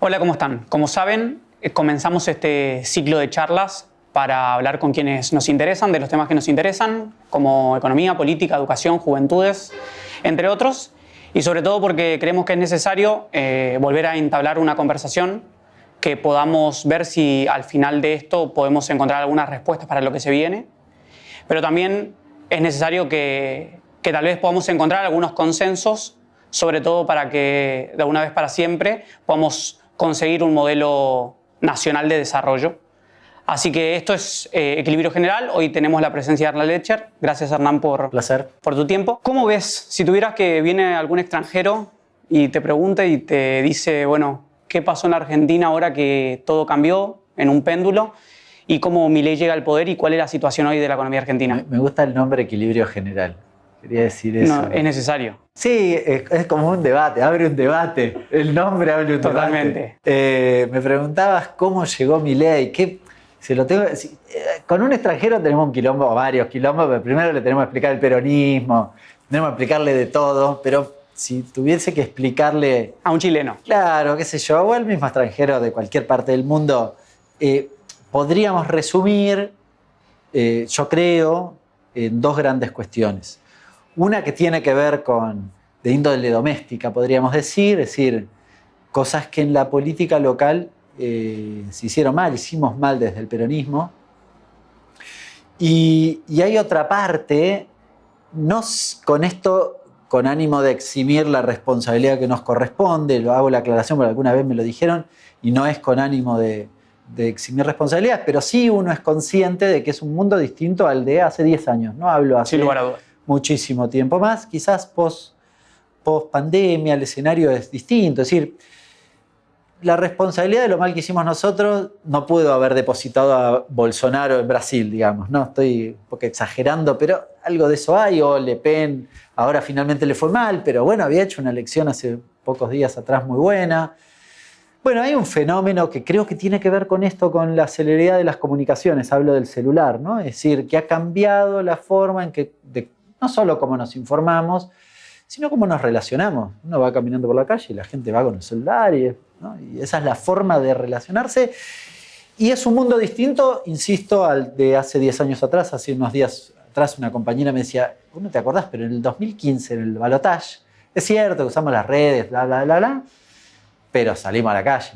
Hola, ¿cómo están? Como saben, comenzamos este ciclo de charlas para hablar con quienes nos interesan, de los temas que nos interesan, como economía, política, educación, juventudes, entre otros, y sobre todo porque creemos que es necesario volver a entablar una conversación que podamos ver si al final de esto podemos encontrar algunas respuestas para lo que se viene, pero también es necesario que tal vez podamos encontrar algunos consensos, sobre todo para que de una vez para siempre podamos conseguir un modelo nacional de desarrollo. Así que esto es Equilibrio General. Hoy tenemos la presencia de Hernán Lecher. Gracias, Hernán, por tu tiempo. ¿Cómo ves, si tuvieras que viene algún extranjero y te pregunta y te dice, bueno, ¿qué pasó en Argentina ahora que todo cambió en un péndulo? ¿Y cómo Milei llega al poder y cuál es la situación hoy de la economía argentina? Me gusta el nombre Equilibrio General. Quería decir eso. No, es necesario. Sí, es como un debate, abre un debate. El nombre abre un Totalmente. debate. Me preguntabas cómo llegó Milei. Con un extranjero tenemos un quilombo, o varios quilombos, pero primero le tenemos que explicar el peronismo, tenemos que explicarle de todo, pero si tuviese que explicarle... A un chileno. Claro, qué sé yo, o al mismo extranjero de cualquier parte del mundo, podríamos resumir, yo creo, en dos grandes cuestiones. Una que tiene que ver de índole doméstica, podríamos decir, es decir, cosas que en la política local se hicieron mal, hicimos mal desde el peronismo. Y hay otra parte, no con esto, con ánimo de eximir la responsabilidad que nos corresponde, lo hago la aclaración porque alguna vez me lo dijeron, y no es con ánimo de eximir responsabilidades, pero sí uno es consciente de que es un mundo distinto al de hace 10 años, no hablo hace... Sin lugar a dudas. Muchísimo tiempo más, quizás post pandemia el escenario es distinto, es decir, la responsabilidad de lo mal que hicimos nosotros no pudo haber depositado a Bolsonaro en Brasil, digamos, no estoy un poco exagerando, pero algo de eso hay, o Le Pen ahora finalmente le fue mal, pero bueno, había hecho una elección hace pocos días atrás muy buena. Bueno, hay un fenómeno que creo que tiene que ver con esto, con la celeridad de las comunicaciones, hablo del celular, ¿no? Es decir, que ha cambiado la forma en que no solo cómo nos informamos, sino cómo nos relacionamos. Uno va caminando por la calle y la gente va con el celular, ¿no? Y esa es la forma de relacionarse. Y es un mundo distinto, insisto, al de hace 10 años atrás. Hace unos días atrás una compañera me decía, vos no te acordás, pero en el 2015, en el balotaje, es cierto que usamos las redes, bla, bla, bla, bla, pero salimos a la calle.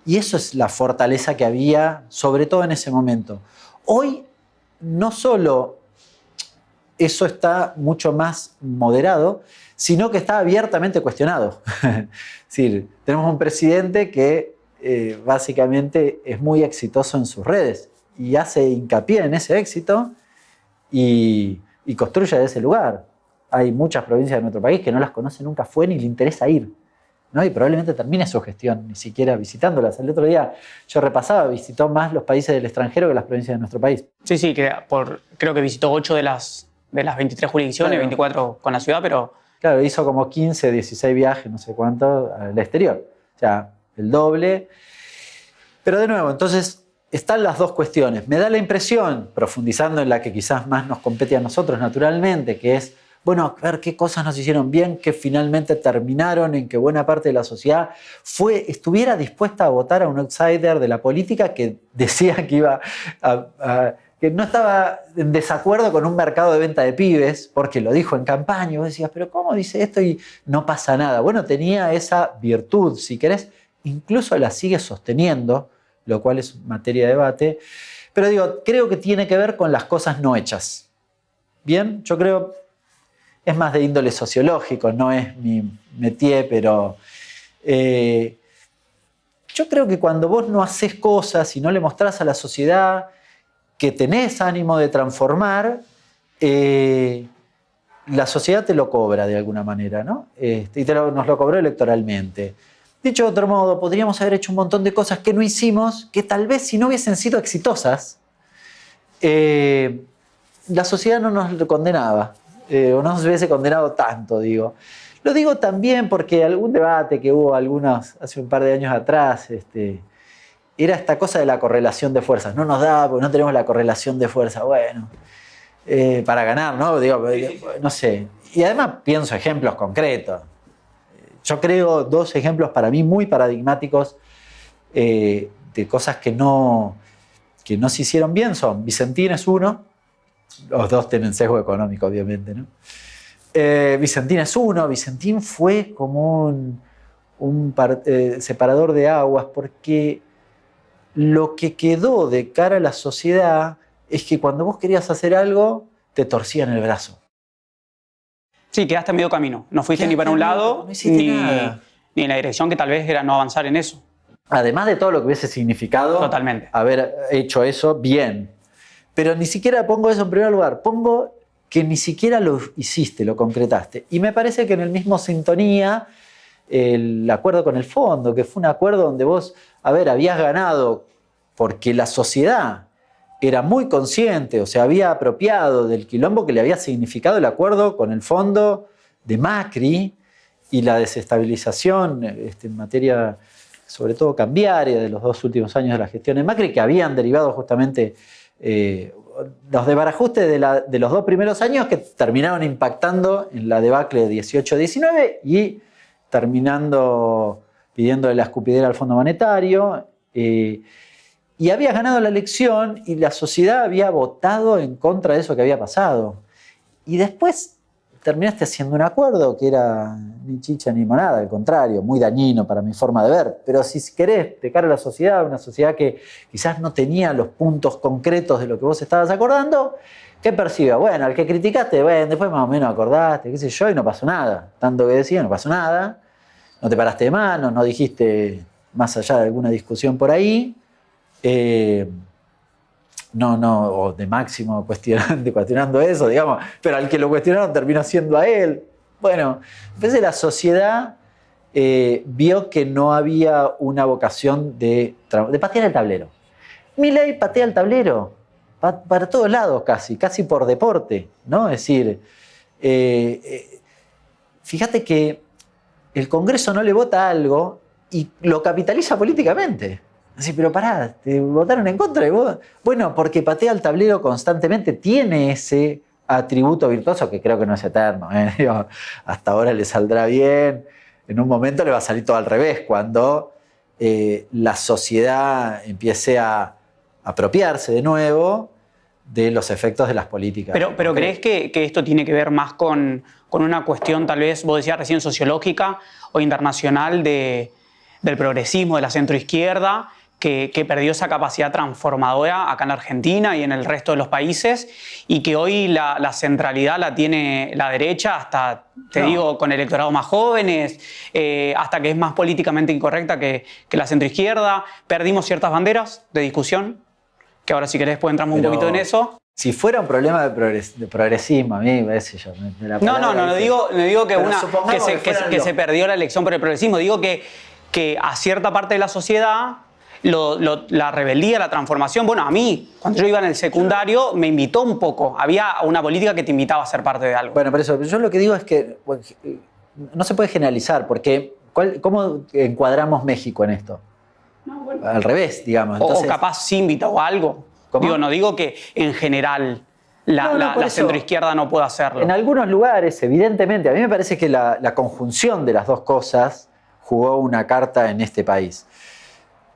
Y eso es la fortaleza que había, sobre todo en ese momento. Hoy, no solo eso está mucho más moderado, sino que está abiertamente cuestionado. Es decir, tenemos un presidente que básicamente es muy exitoso en sus redes y hace hincapié en ese éxito y construye de ese lugar. Hay muchas provincias de nuestro país que no las conoce, nunca fue ni le interesa ir, ¿no? Y probablemente termine su gestión ni siquiera visitándolas. El otro día yo repasaba, visitó más los países del extranjero que las provincias de nuestro país. Sí, creo que visitó 8 de las 23 jurisdicciones, claro. 24 con la ciudad, pero... Claro, hizo como 15, 16 viajes, no sé cuánto, al exterior. O sea, el doble. Pero de nuevo, entonces, están las dos cuestiones. Me da la impresión, profundizando en la que quizás más nos compete a nosotros naturalmente, que es, bueno, a ver qué cosas nos hicieron bien, que finalmente terminaron en que buena parte de la sociedad estuviera dispuesta a votar a un outsider de la política que decía que iba que no estaba en desacuerdo con un mercado de venta de pibes, porque lo dijo en campaña, y vos decías, pero ¿cómo dice esto y no pasa nada? Bueno, tenía esa virtud, si querés, incluso la sigue sosteniendo, lo cual es materia de debate, pero digo, creo que tiene que ver con las cosas no hechas. Bien, yo creo, es más de índole sociológico, no es mi métier, pero yo creo que cuando vos no haces cosas y no le mostrás a la sociedad que tenés ánimo de transformar, la sociedad te lo cobra de alguna manera, ¿no? Y nos lo cobró electoralmente. Dicho de otro modo, podríamos haber hecho un montón de cosas que no hicimos, que tal vez si no hubiesen sido exitosas, la sociedad no nos lo condenaba, o no nos hubiese condenado tanto, digo. Lo digo también porque algún debate que hubo hace un par de años atrás, era esta cosa de la correlación de fuerzas. No nos da porque no tenemos la correlación de fuerzas. Bueno, para ganar, ¿no? Digo, no sé. Y además pienso ejemplos concretos. Yo creo 2 ejemplos para mí muy paradigmáticos de cosas que no se hicieron bien son: Vicentín es uno, los dos tienen sesgo económico, obviamente, ¿no? Vicentín es uno. Vicentín fue como un separador de aguas, porque lo que quedó de cara a la sociedad es que cuando vos querías hacer algo, te torcían el brazo. Sí, quedaste a medio camino. No fuiste ni para un lado, ni en la dirección que tal vez era no avanzar en eso. Además de todo lo que hubiese significado Totalmente. haber hecho eso bien. Pero ni siquiera pongo eso en primer lugar. Pongo que ni siquiera lo hiciste, lo concretaste. Y me parece que en el mismo sintonía el acuerdo con el fondo, que fue un acuerdo donde vos, habías ganado porque la sociedad era muy consciente, o se había apropiado del quilombo que le había significado el acuerdo con el fondo de Macri y la desestabilización en materia, sobre todo cambiaria, de los 2 últimos años de la gestión de Macri, que habían derivado justamente los desbarajustes de los 2 primeros años, que terminaron impactando en la debacle de 18-19 y terminando pidiéndole la escupidera al Fondo Monetario. Y habías ganado la elección y la sociedad había votado en contra de eso que había pasado. Y después terminaste haciendo un acuerdo que era ni chicha ni monada, al contrario, muy dañino para mi forma de ver. Pero si querés, de cara a la sociedad, una sociedad que quizás no tenía los puntos concretos de lo que vos estabas acordando, ¿qué percibe? Bueno, al que criticaste, bueno, después más o menos acordaste, qué sé yo, y no pasó nada. Tanto que decía, no pasó nada. No te paraste de mano, no dijiste más allá de alguna discusión por ahí. O de Máximo cuestionando eso, digamos, pero al que lo cuestionaron terminó siendo a él. Bueno, entonces la sociedad vio que no había una vocación de patear el tablero. Milei patea el tablero para todos lados casi por deporte, ¿no? Es decir, fíjate que el Congreso no le vota algo y lo capitaliza políticamente. Así, pero pará, te votaron en contra de vos. Bueno, porque patea el tablero constantemente, tiene ese atributo virtuoso que creo que no es eterno. Digo, hasta ahora le saldrá bien. En un momento le va a salir todo al revés, cuando la sociedad empiece a apropiarse de nuevo de los efectos de las políticas. Pero ¿crees que esto tiene que ver más con una cuestión, tal vez, vos decías recién, sociológica o internacional del progresismo, de la centroizquierda, que perdió esa capacidad transformadora acá en Argentina y en el resto de los países, y que hoy la centralidad la tiene la derecha, hasta, digo, con electorados más jóvenes, hasta que es más políticamente incorrecta que la centroizquierda? Perdimos ciertas banderas de discusión, que ahora si querés después entramos un poquito en eso. Si fuera un problema de progresismo, a mí, No digo que se perdió la elección por el progresismo, digo que a cierta parte de la sociedad la rebeldía, la transformación, bueno, a mí, cuando yo iba en el secundario, me invitó un poco, había una política que te invitaba a ser parte de algo. Bueno, por eso, yo lo que digo es que no se puede generalizar, porque ¿cómo encuadramos México en esto? No, bueno. Al revés, digamos. Entonces, o capaz sí invitó a algo. No digo que en general la centroizquierda no pueda hacerlo. En algunos lugares, evidentemente, a mí me parece que la conjunción de las dos cosas jugó una carta en este país.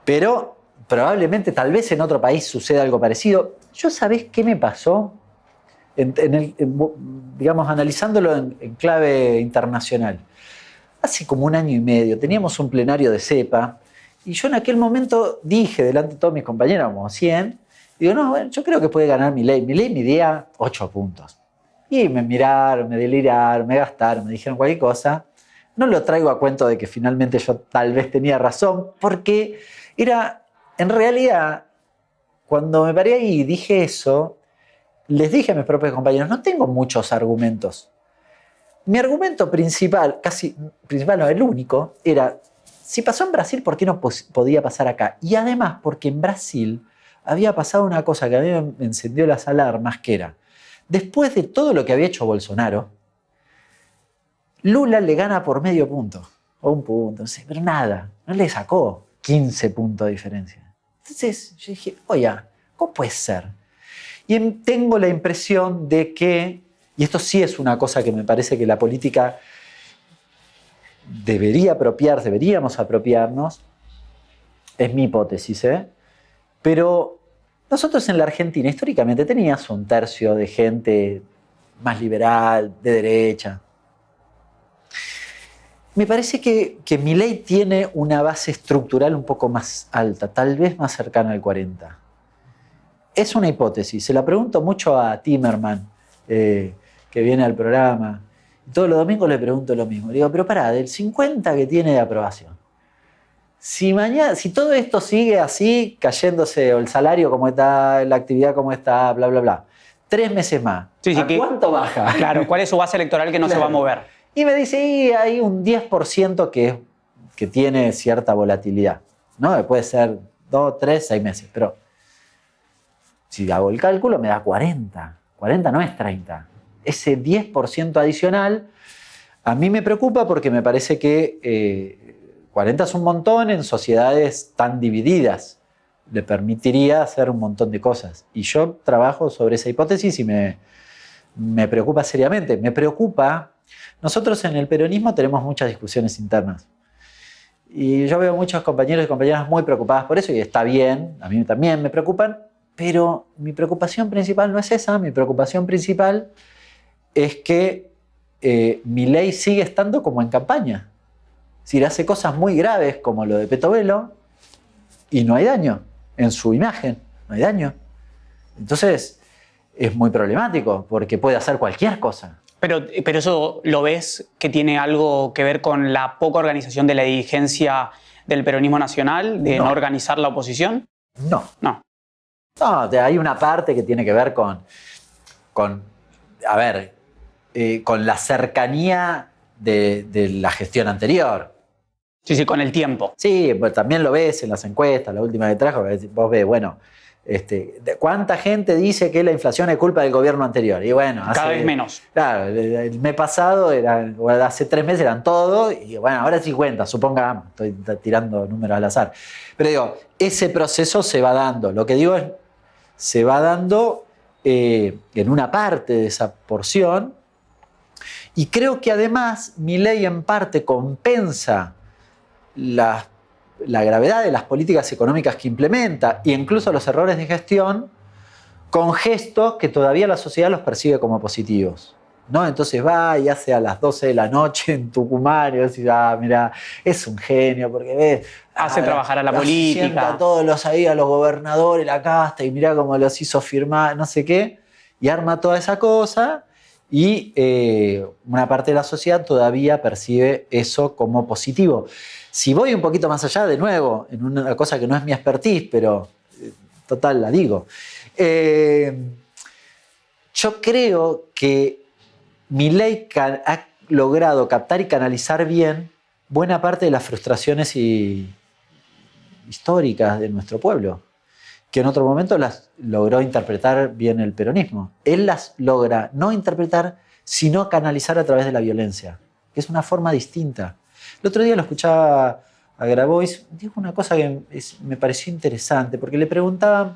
Pero probablemente, tal vez en otro país suceda algo parecido. ¿Yo sabés qué me pasó? Digamos, analizándolo en clave internacional. Hace como 1 año y medio teníamos un plenario de CEPA y yo en aquel momento dije delante de todos mis compañeros, como 100, digo, no, bueno, yo creo que puede ganar Milei. Milei midía 8 puntos. Y me miraron, me deliraron, me gastaron, me dijeron cualquier cosa. No lo traigo a cuento de que finalmente yo tal vez tenía razón, porque era, en realidad, cuando me paré ahí y dije eso, les dije a mis propios compañeros, no tengo muchos argumentos. Mi argumento principal, casi principal, no, el único, era, si pasó en Brasil, ¿por qué no podía pasar acá? Y además, porque en Brasil había pasado una cosa que a mí me encendió las alarmas, que era, después de todo lo que había hecho Bolsonaro, Lula le gana por medio punto, o 1 punto, no sé, pero nada, no le sacó 15 puntos de diferencia. Entonces yo dije, oye, ¿cómo puede ser? Y tengo la impresión de que, y esto sí es una cosa que me parece que la política deberíamos apropiarnos, Es mi hipótesis, ¿eh? Pero nosotros en la Argentina históricamente tenías un tercio de gente más liberal, de derecha. Me parece que Milei tiene una base estructural un poco más alta, tal vez más cercana al 40%. Es una hipótesis, se la pregunto mucho a Timerman, que viene al programa. Todos los domingos le pregunto lo mismo. Le digo, pero pará, del 50 que tiene de aprobación, si todo esto sigue así, cayéndose el salario como está, la actividad como está, bla, bla, bla, 3 meses más, Sí, ¿a cuánto baja? Claro, ¿cuál es su base electoral que no se va a mover? Y me dice, y hay un 10% que tiene cierta volatilidad, ¿no? Puede ser 2, 3, 6 meses, pero si hago el cálculo me da 40. 40 no es 30. Ese 10% adicional a mí me preocupa porque me parece que 40 es un montón en sociedades tan divididas. Le permitiría hacer un montón de cosas. Y yo trabajo sobre esa hipótesis y me preocupa seriamente. Me preocupa. Nosotros en el peronismo tenemos muchas discusiones internas. Y yo veo muchos compañeros y compañeras muy preocupadas por eso y está bien, a mí también me preocupan, pero mi preocupación principal no es esa. Mi preocupación principal es que Milei sigue estando como en campaña. Es decir, hace cosas muy graves como lo de Petovelo y no hay daño en su imagen, no hay daño. Entonces es muy problemático porque puede hacer cualquier cosa. Pero eso lo ves que tiene algo que ver con la poca organización de la dirigencia del peronismo nacional, de no organizar la oposición. No, hay una parte que tiene que ver con la cercanía de la gestión anterior. Sí, con el tiempo. Sí, pues también lo ves en las encuestas, la última que trajo, vos ves, bueno, ¿cuánta gente dice que la inflación es culpa del gobierno anterior? Y bueno, cada vez menos. Claro, el mes pasado, hace 3 meses eran todos, y bueno, ahora 50, supongamos, estoy tirando números al azar. Pero digo, ese proceso se va dando. Lo que digo es, se va dando en una parte de esa porción, y creo que además Milei en parte compensa la gravedad de las políticas económicas que implementa e incluso los errores de gestión con gestos que todavía la sociedad los percibe como positivos, ¿no? Entonces va y hace a las 12 de la noche en Tucumán y decís, mira, es un genio porque ves, hace trabajar a la política, sienta a todos a los gobernadores, la casta, y mirá cómo los hizo firmar, no sé qué, y arma toda esa cosa. Y una parte de la sociedad todavía percibe eso como positivo. Si voy un poquito más allá, de nuevo, en una cosa que no es mi expertise, pero total la digo. Yo creo que Milei ha logrado captar y canalizar bien buena parte de las frustraciones históricas de nuestro pueblo, que en otro momento las logró interpretar bien el peronismo. Él las logra no interpretar, sino canalizar a través de la violencia, que es una forma distinta. El otro día lo escuchaba a Grabois, dijo una cosa que me pareció interesante, porque le preguntaban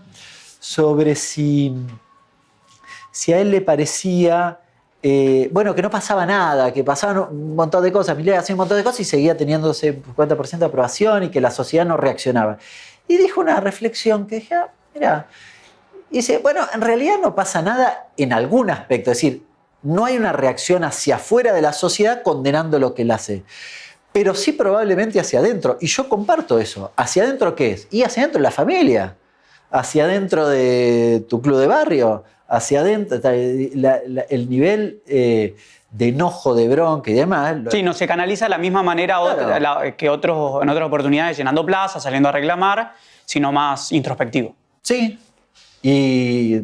sobre si a él le parecía que no pasaba nada, que pasaban un montón de cosas, Milei hacía un montón de cosas y seguía teniendo ese 50% de aprobación y que la sociedad no reaccionaba. Y dijo una reflexión que dije, mira, y dice, bueno, en realidad no pasa nada en algún aspecto, es decir, no hay una reacción hacia afuera de la sociedad condenando lo que él hace, pero sí probablemente hacia adentro, y yo comparto eso. ¿Hacia adentro qué es? Y hacia adentro de la familia, hacia adentro de tu club de barrio, hacia adentro, el nivel de enojo, de bronca y demás. Sí, no se canaliza de la misma manera claro, que en otras oportunidades, llenando plazas, saliendo a reclamar, sino más introspectivo. Sí,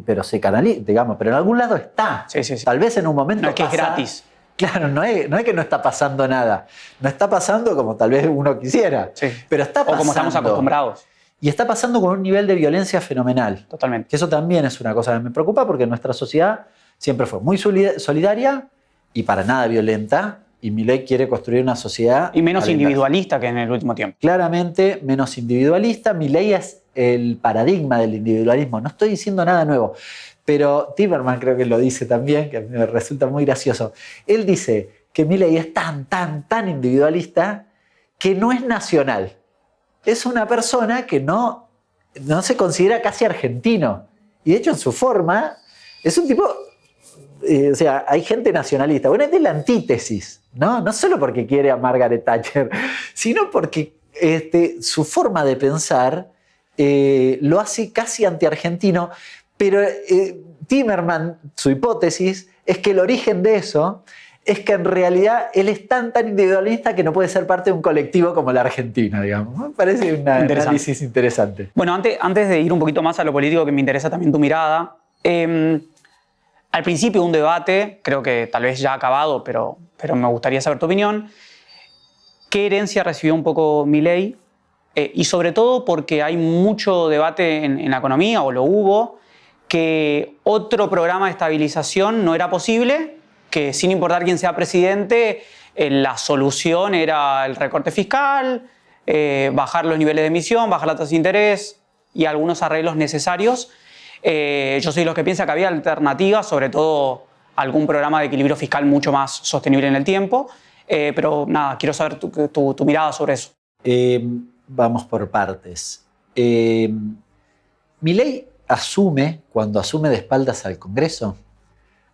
pero se canaliza, digamos, pero en algún lado está. Sí. Tal vez en un momento no es que es gratis. Claro, no es que no está pasando nada. No está pasando como tal vez uno quisiera. Sí. Pero está pasando. O como estamos acostumbrados. Y está pasando con un nivel de violencia fenomenal. Totalmente. Que eso también es una cosa que me preocupa porque nuestra sociedad siempre fue muy solidaria y para nada violenta. Y Milei quiere construir una sociedad... Y menos individualista que en el último tiempo. Claramente menos individualista. Milei es el paradigma del individualismo. No estoy diciendo nada nuevo. Pero Timerman creo que lo dice también, que a mí me resulta muy gracioso. Él dice que Milei es tan individualista que no es nacional. es una persona que no se considera casi argentino. Y de hecho, en su forma, es un tipo... o sea, hay gente nacionalista. Bueno, es de la antítesis, ¿no? No solo porque quiere a Margaret Thatcher, sino porque su forma de pensar lo hace casi antiargentino. Pero Timerman, su hipótesis, es que el origen de eso es que en realidad él es tan individualista que no puede ser parte de un colectivo como la Argentina, digamos. Me parece un análisis interesante. Bueno, antes de ir un poquito más a lo político, que me interesa también tu mirada, al principio un debate, creo que tal vez ya ha acabado, pero me gustaría saber tu opinión. ¿Qué herencia recibió un poco Milei? Y sobre todo porque hay mucho debate en la economía, o lo hubo, que otro programa de estabilización no era posible, que sin importar quién sea presidente, la solución era el recorte fiscal, bajar los niveles de emisión, bajar la tasa de interés y algunos arreglos necesarios. Yo soy de los que piensa que había alternativas, sobre todo algún programa de equilibrio fiscal mucho más sostenible en el tiempo. Pero nada, quiero saber tu mirada sobre eso. Vamos por partes. Milei cuando asume de espaldas al Congreso,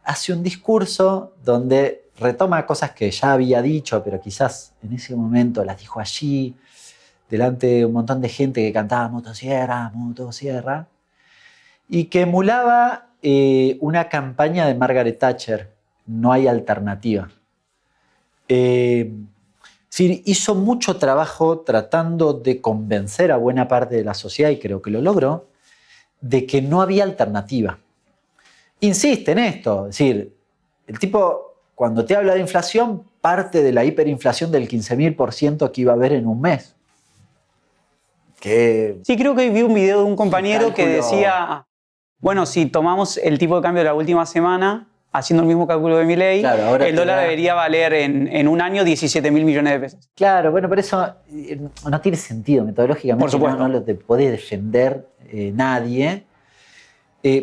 hace un discurso donde retoma cosas que ya había dicho, pero quizás en ese momento las dijo allí, delante de un montón de gente que cantaba motosierra, motosierra, y que emulaba una campaña de Margaret Thatcher, no hay alternativa. Sí, hizo mucho trabajo tratando de convencer a buena parte de la sociedad, y creo que lo logró, de que no había alternativa. Insiste en esto, es decir, el tipo cuando te habla de inflación parte de la hiperinflación del 15.000% que iba a haber en un mes. Sí, creo que vi un video de un compañero que decía, bueno, si tomamos el tipo de cambio de la última semana, haciendo el mismo cálculo de Milei, claro, el dólar debería valer en un año 17.000 millones de pesos. Claro, bueno, pero eso no tiene sentido metodológicamente. Por supuesto. No lo te puede defender nadie.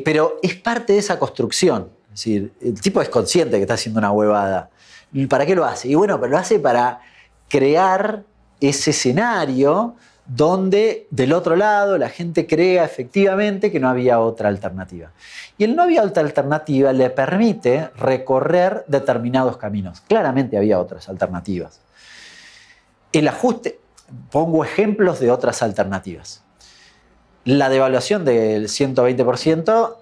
Pero es parte de esa construcción. Es decir, el tipo es consciente que está haciendo una huevada. ¿Para qué lo hace? Y bueno, pero lo hace para crear ese escenario donde del otro lado la gente crea efectivamente que no había otra alternativa. Y el no había otra alternativa le permite recorrer determinados caminos. Claramente había otras alternativas. El ajuste, pongo ejemplos de otras alternativas. La devaluación del 120%,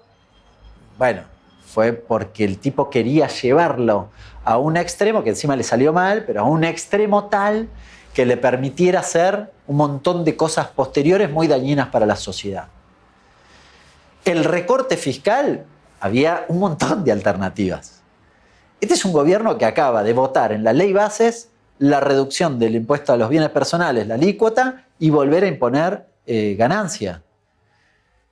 bueno, fue porque el tipo quería llevarlo a un extremo, que encima le salió mal, pero a un extremo tal que le permitiera hacer un montón de cosas posteriores muy dañinas para la sociedad. El recorte fiscal, había un montón de alternativas. Este es un gobierno que acaba de votar en la ley bases la reducción del impuesto a los bienes personales, la alícuota, y volver a imponer ganancia.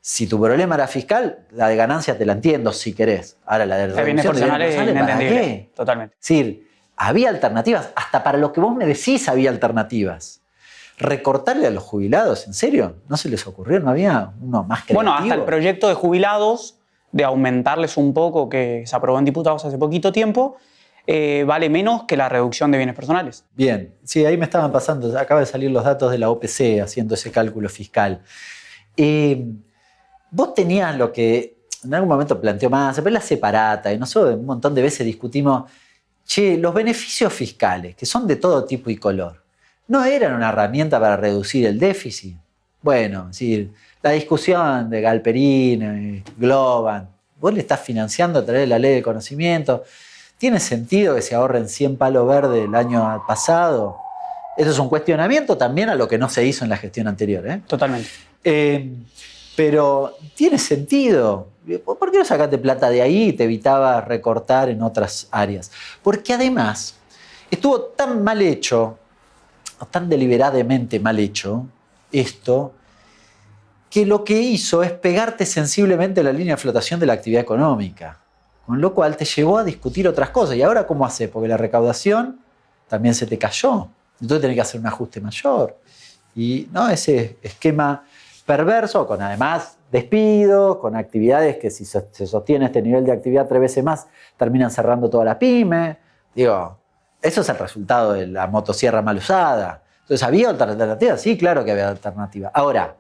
Si tu problema era fiscal, la de ganancia te la entiendo si querés. Ahora la de bienes personales es inentendible. ¿Para qué? Totalmente. Es decir, había alternativas. Hasta para lo que vos me decís había alternativas. Recortarle a los jubilados, ¿en serio? ¿No se les ocurrió? ¿No había uno más creativo? Bueno, hasta el proyecto de jubilados, de aumentarles un poco, que se aprobó en diputados hace poquito tiempo, vale menos que la reducción de bienes personales. Bien, sí, ahí me estaban pasando. Acaba de salir los datos de la OPC haciendo ese cálculo fiscal. Vos tenías lo que en algún momento planteó más, pero la separata, y nosotros un montón de veces discutimos, los beneficios fiscales, que son de todo tipo y color, ¿no eran una herramienta para reducir el déficit? Bueno, es decir, la discusión de Galperín, Globan, vos le estás financiando a través de la ley del conocimiento, ¿tiene sentido que se ahorren 100 palos verdes el año pasado? Eso es un cuestionamiento también a lo que no se hizo en la gestión anterior. Totalmente. Pero tiene sentido. ¿Por qué no sacaste plata de ahí y te evitaba recortar en otras áreas? Porque además estuvo tan mal hecho, o tan deliberadamente mal hecho, esto, que lo que hizo es pegarte sensiblemente a la línea de flotación de la actividad económica. Con lo cual te llevó a discutir otras cosas. ¿Y ahora cómo haces? Porque la recaudación también se te cayó. Entonces tenés que hacer un ajuste mayor. Y ¿no? Ese esquema perverso, con además despidos, con actividades que si se sostiene este nivel de actividad 3 veces más, terminan cerrando toda la pyme. Digo, eso es el resultado de la motosierra mal usada. Entonces, ¿había alternativa? Sí, claro que había alternativa. Ahora,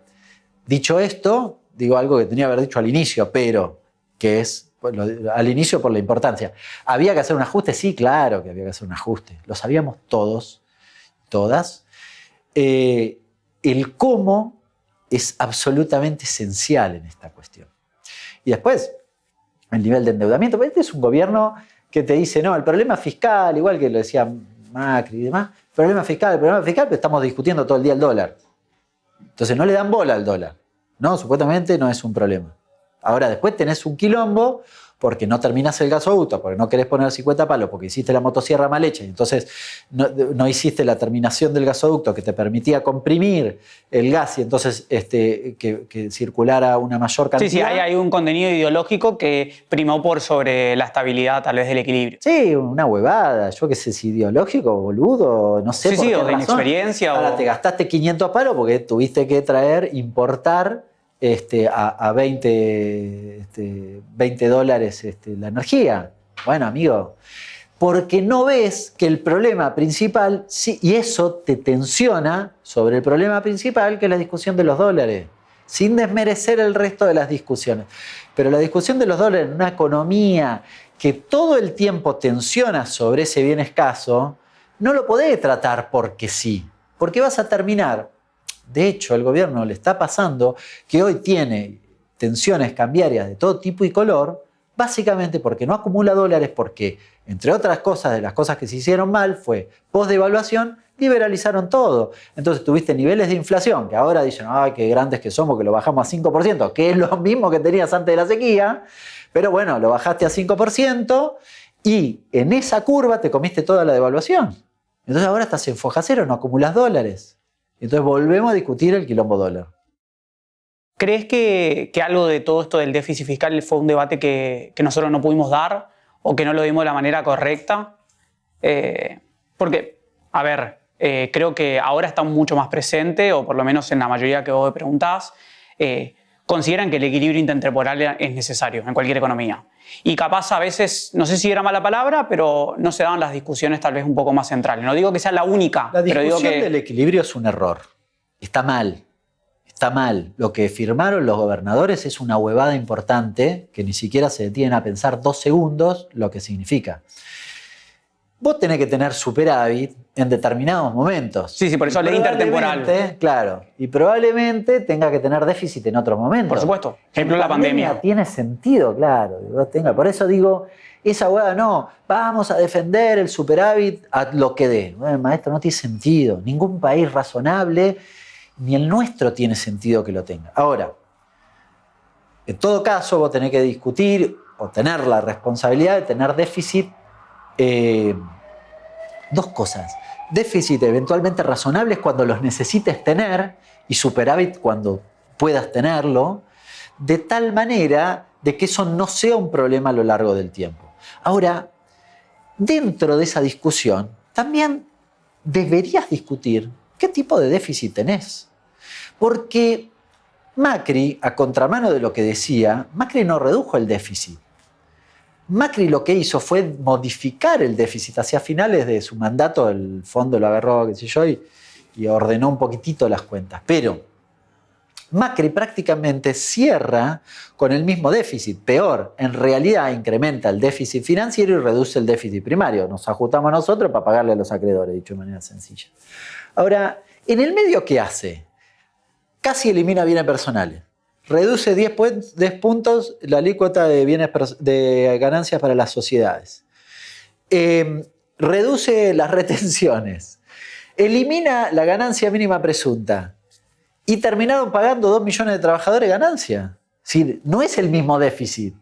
dicho esto, digo algo que tenía que haber dicho al inicio, pero que es al inicio por la importancia. ¿Había que hacer un ajuste? Sí, claro que había que hacer un ajuste. Lo sabíamos todos, todas. El cómo es absolutamente esencial en esta cuestión. Y después, el nivel de endeudamiento. Este es un gobierno que te dice, no, el problema fiscal, igual que lo decía Macri y demás, el problema fiscal, pero estamos discutiendo todo el día el dólar. Entonces no le dan bola al dólar. No, supuestamente no es un problema. Ahora después tenés un quilombo porque no terminás el gasoducto, porque no querés poner 50 palos, porque hiciste la motosierra mal hecha, y entonces no hiciste la terminación del gasoducto que te permitía comprimir el gas y entonces que circulara una mayor cantidad. Sí, hay un contenido ideológico que primó por sobre la estabilidad tal vez del equilibrio. Sí, una huevada, yo qué sé, si ideológico, boludo, no sé. Sí, o de inexperiencia. Ahora te gastaste 500 palos porque tuviste que importar a 20 dólares la energía. Bueno, amigo, porque no ves que el problema principal, sí, y eso te tensiona sobre el problema principal, que es la discusión de los dólares, sin desmerecer el resto de las discusiones. Pero la discusión de los dólares en una economía que todo el tiempo tensiona sobre ese bien escaso, no lo podés tratar porque sí, porque vas a terminar. De hecho, el gobierno le está pasando que hoy tiene tensiones cambiarias de todo tipo y color, básicamente porque no acumula dólares, porque, entre otras cosas, de las cosas que se hicieron mal, fue post-devaluación, liberalizaron todo. Entonces tuviste niveles de inflación, que ahora dicen, ay, qué grandes que somos, que lo bajamos a 5%, que es lo mismo que tenías antes de la sequía, pero bueno, lo bajaste a 5% y en esa curva te comiste toda la devaluación. Entonces ahora estás en foja cero, no acumulas dólares. Entonces volvemos a discutir el quilombo dólar. ¿Crees que algo de todo esto del déficit fiscal fue un debate que nosotros no pudimos dar o que no lo dimos de la manera correcta? Porque, a ver, creo que ahora está mucho más presente, o por lo menos en la mayoría que vos me preguntás, consideran que el equilibrio intertemporal es necesario en cualquier economía. Y capaz a veces, no sé si era mala palabra, pero no se daban las discusiones tal vez un poco más centrales. No digo que sea la única, la pero digo que... del equilibrio es un error. Está mal. Está mal. Lo que firmaron los gobernadores es una huevada importante que ni siquiera se detienen a pensar 2 segundos lo que significa. Vos tenés que tener superávit en determinados momentos. Sí, por eso ley intertemporal. Claro. Y probablemente tenga que tener déficit en otros momentos. Por supuesto. Ejemplo, la pandemia. Tiene sentido, claro. Por eso digo, esa hueá no, vamos a defender el superávit a lo que dé. Bueno, maestro, no tiene sentido. Ningún país razonable, ni el nuestro, tiene sentido que lo tenga. Ahora, en todo caso, vos tenés que discutir o tener la responsabilidad de tener déficit. 2 cosas. Déficit eventualmente razonables cuando los necesites tener y superávit cuando puedas tenerlo, de tal manera de que eso no sea un problema a lo largo del tiempo. Ahora, dentro de esa discusión, también deberías discutir qué tipo de déficit tenés. Porque Macri, a contramano de lo que decía, Macri no redujo el déficit. Macri lo que hizo fue modificar el déficit. Hacia finales de su mandato el fondo lo agarró, qué sé yo, y ordenó un poquitito las cuentas. Pero Macri prácticamente cierra con el mismo déficit. Peor, en realidad incrementa el déficit financiero y reduce el déficit primario. Nos ajustamos nosotros para pagarle a los acreedores, dicho de manera sencilla. Ahora, en el medio, ¿qué hace? Casi elimina bienes personales. Reduce 10 puntos la alícuota de ganancias para las sociedades. Reduce las retenciones. Elimina la ganancia mínima presunta. Y terminaron pagando 2 millones de trabajadores ganancia. Es decir, no es el mismo déficit.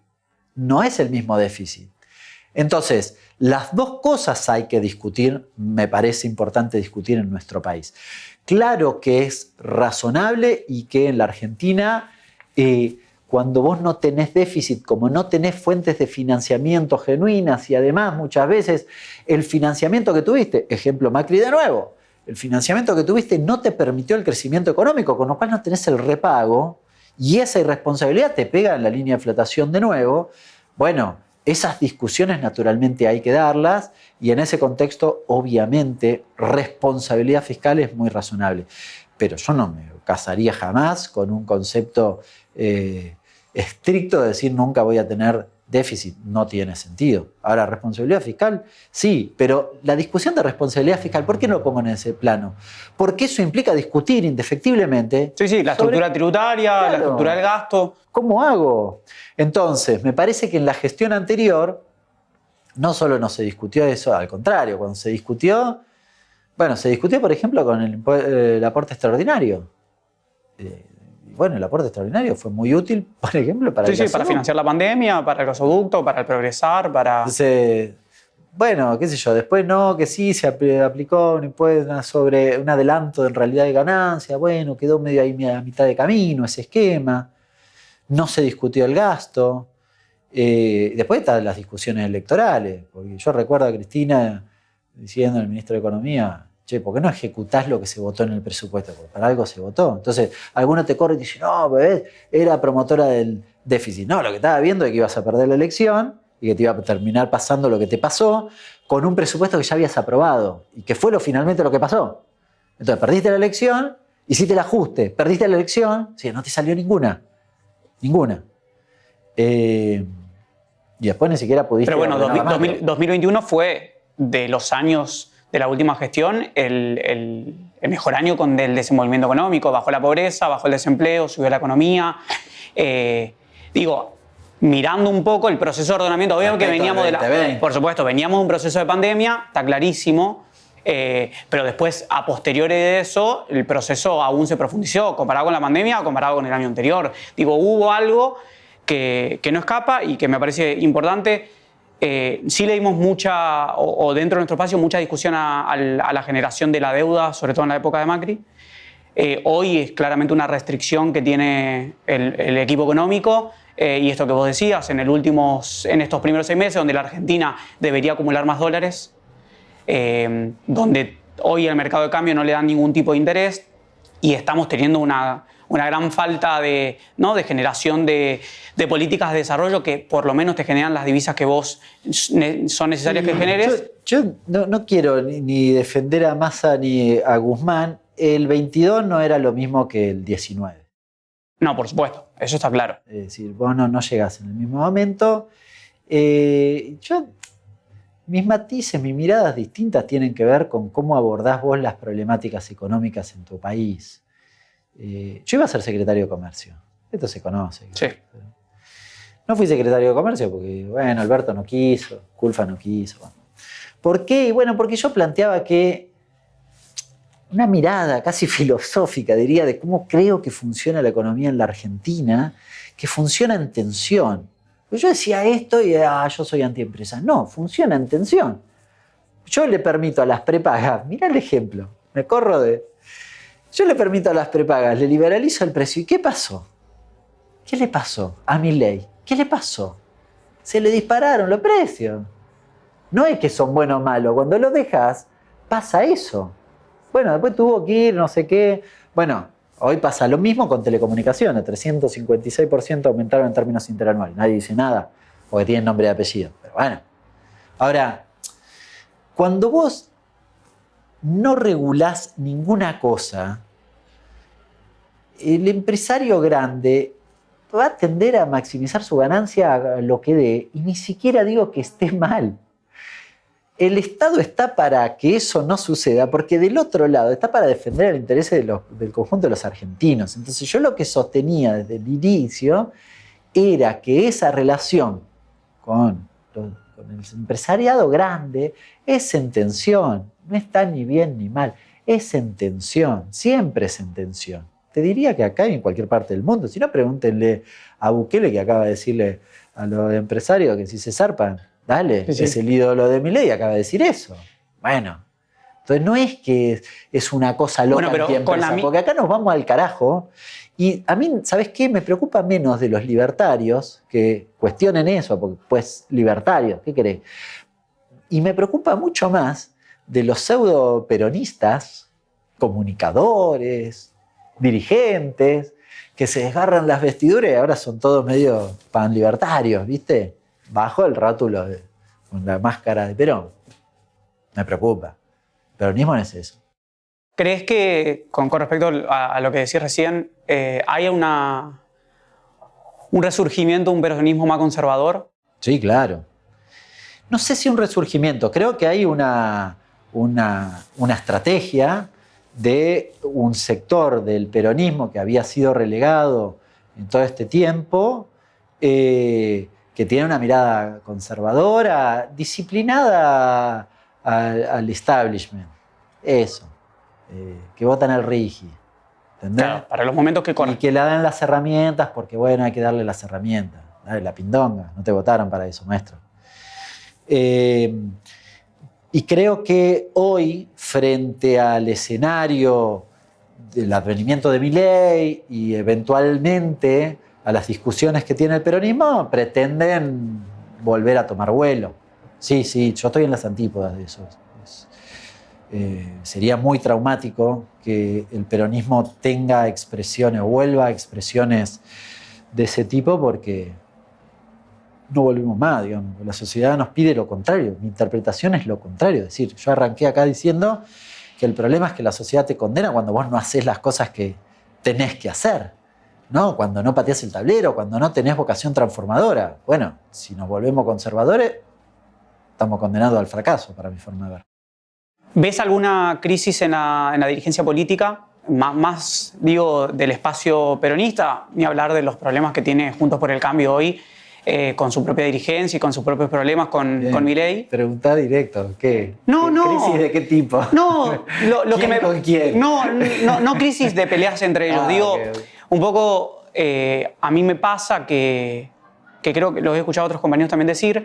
No es el mismo déficit. Entonces, las 2 cosas hay que discutir, me parece importante discutir en nuestro país. Claro que es razonable y que en la Argentina, cuando vos no tenés déficit, como no tenés fuentes de financiamiento genuinas y además muchas veces el financiamiento que tuviste, ejemplo Macri de nuevo, el financiamiento que tuviste no te permitió el crecimiento económico, con lo cual no tenés el repago y esa irresponsabilidad te pega en la línea de flotación de nuevo, bueno, esas discusiones naturalmente hay que darlas y en ese contexto, obviamente, responsabilidad fiscal es muy razonable. Pero yo no me casaría jamás con un concepto estricto de decir nunca voy a tener déficit. No tiene sentido. Ahora, responsabilidad fiscal, sí, pero la discusión de responsabilidad fiscal, ¿por qué no lo pongo en ese plano? Porque eso implica discutir indefectiblemente. Sí, la estructura tributaria, claro, la estructura del gasto. ¿Cómo hago? Entonces, me parece que en la gestión anterior no solo no se discutió eso, al contrario, cuando se discutió, se discutió, por ejemplo, con el aporte extraordinario. Bueno, el aporte extraordinario fue muy útil, por ejemplo, para para financiar la pandemia, para el gasoducto, para el Progresar, para... Entonces, bueno, qué sé yo, después no, que sí, se aplicó un impuesto sobre un adelanto en realidad de ganancia, bueno, quedó medio ahí a mitad de camino ese esquema, no se discutió el gasto. Después están las discusiones electorales, porque yo recuerdo a Cristina diciendo al ministro de Economía, che, ¿por qué no ejecutás lo que se votó en el presupuesto? Porque para algo se votó. Entonces, alguno te corre y te dice, no, bebé, era promotora del déficit. No, lo que estaba viendo es que ibas a perder la elección y que te iba a terminar pasando lo que te pasó con un presupuesto que ya habías aprobado y que fue finalmente lo que pasó. Entonces, perdiste la elección, hiciste el ajuste, perdiste la elección, sí, no te salió ninguna. Ninguna. Y después ni siquiera pudiste... Pero bueno, 2021 fue de los años de la última gestión el mejor año con el desenvolvimiento económico. Bajó la pobreza, bajó el desempleo, subió la economía. Mirando un poco el proceso de ordenamiento, obvio que veníamos por supuesto, veníamos de un proceso de pandemia, está clarísimo. Pero después, a posteriori de eso, el proceso aún se profundizó, comparado con la pandemia, comparado con el año anterior. Hubo algo que no escapa y que me parece importante. Sí le dimos mucha, o dentro de nuestro espacio, mucha discusión a la generación de la deuda, sobre todo en la época de Macri. Hoy es claramente una restricción que tiene el equipo económico. Y esto que vos decías, en estos primeros 6 meses, donde la Argentina debería acumular más dólares, donde hoy el mercado de cambio no le da ningún tipo de interés y estamos teniendo una gran falta de generación de políticas de desarrollo que por lo menos te generan las divisas que vos son necesarias que generes. Yo no quiero ni defender a Massa ni a Guzmán. El 22 no era lo mismo que el 19. No, por supuesto, eso está claro. Es decir, vos no llegás en el mismo momento. Mis matices, mis miradas distintas tienen que ver con cómo abordás vos las problemáticas económicas en tu país. Yo iba a ser secretario de Comercio. Esto se conoce. Sí. No fui secretario de Comercio porque, Alberto no quiso, Culfa no quiso. ¿Por qué? Bueno, porque yo planteaba que una mirada casi filosófica, diría, de cómo creo que funciona la economía en la Argentina, que funciona en tensión. Yo decía esto y yo soy antiempresa. No, funciona en tensión. Yo le permito a las prepagas, mirá el ejemplo, yo le permito a las prepagas, le liberalizo el precio. ¿Y qué pasó? ¿Qué le pasó a Milei? ¿Qué le pasó? Se le dispararon los precios. No es que son buenos o malos, cuando lo dejas pasa eso. Bueno, después tuvo que ir, no sé qué. Bueno, hoy pasa lo mismo con telecomunicaciones, 356% aumentaron en términos interanuales. Nadie dice nada, porque tienen nombre y apellido. Pero bueno. Ahora, cuando vos no regulás ninguna cosa, el empresario grande va a tender a maximizar su ganancia a lo que dé, y ni siquiera digo que esté mal. El Estado está para que eso no suceda, porque del otro lado está para defender el interés del conjunto de los argentinos. Entonces yo lo que sostenía desde el inicio era que esa relación con el empresariado grande es en tensión, no está ni bien ni mal, es en tensión, siempre es en tensión. Te diría que acá y en cualquier parte del mundo, si no pregúntenle a Bukele, que acaba de decirle a los empresarios que si se zarpan, dale, sí. Es el ídolo de Milei, acaba de decir eso. Bueno, entonces no es que es una cosa loca antiempresa, porque acá nos vamos al carajo. Y a mí, ¿sabes qué? Me preocupa menos de los libertarios que cuestionen eso, porque pues libertarios, ¿qué querés? Y me preocupa mucho más de los pseudo peronistas, comunicadores, dirigentes, que se desgarran las vestiduras y ahora son todos medio panlibertarios, ¿viste? bajo el rótulo con la máscara de Perón. Me preocupa. El peronismo no es eso. ¿Crees que, con respecto a lo que decías recién, hay un resurgimiento, un peronismo más conservador? Sí, claro. No sé si un resurgimiento, creo que hay una estrategia de un sector del peronismo que había sido relegado en todo este tiempo, que tiene una mirada conservadora, disciplinada al establishment. Eso. Que votan al RIGI. ¿Entendés? Claro, para los momentos que corren. Y que le dan las herramientas, porque bueno, hay que darle las herramientas. Dale la pindonga, no te votaron para eso, maestro. Y creo que hoy, frente al escenario del advenimiento de Milei y eventualmente a las discusiones que tiene el peronismo, pretenden volver a tomar vuelo. Sí, yo estoy en las antípodas de eso. Sería muy traumático que el peronismo tenga expresiones o vuelva a expresiones de ese tipo, porque no volvemos más, digamos. La sociedad nos pide lo contrario. Mi interpretación es lo contrario. Es decir, yo arranqué acá diciendo que el problema es que la sociedad te condena cuando vos no haces las cosas que tenés que hacer, ¿no? Cuando no pateás el tablero, cuando no tenés vocación transformadora. Bueno, si nos volvemos conservadores, estamos condenados al fracaso, para mi forma de ver. ¿Ves alguna crisis en la dirigencia política? Más digo, del espacio peronista, ni hablar de los problemas que tiene Juntos por el Cambio hoy, con su propia dirigencia y con sus propios problemas con Milei. Preguntá directo, ¿qué? No. ¿Crisis de qué tipo? No, lo que ¿Con quién? No crisis de peleas entre ellos. Digo, okay. Un poco, a mí me pasa que creo que lo he escuchado a otros compañeros también decir,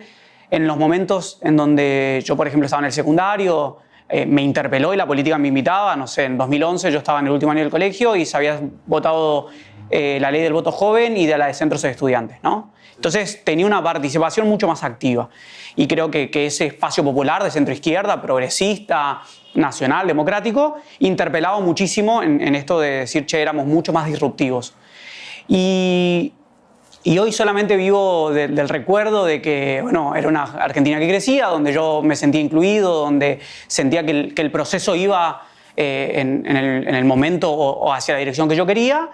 en los momentos en donde yo, por ejemplo, estaba en el secundario, me interpeló y la política me invitaba, no sé, en 2011 yo estaba en el último año del colegio y se había votado la ley del voto joven y de la de centros de estudiantes, ¿no? Entonces tenía una participación mucho más activa y creo que ese espacio popular de centro-izquierda, progresista, nacional, democrático, interpelaba muchísimo en esto de decir, che, éramos mucho más disruptivos. Y hoy solamente vivo del recuerdo de que, bueno, era una Argentina que crecía, donde yo me sentía incluido, donde sentía que el proceso iba en el momento o hacia la dirección que yo quería.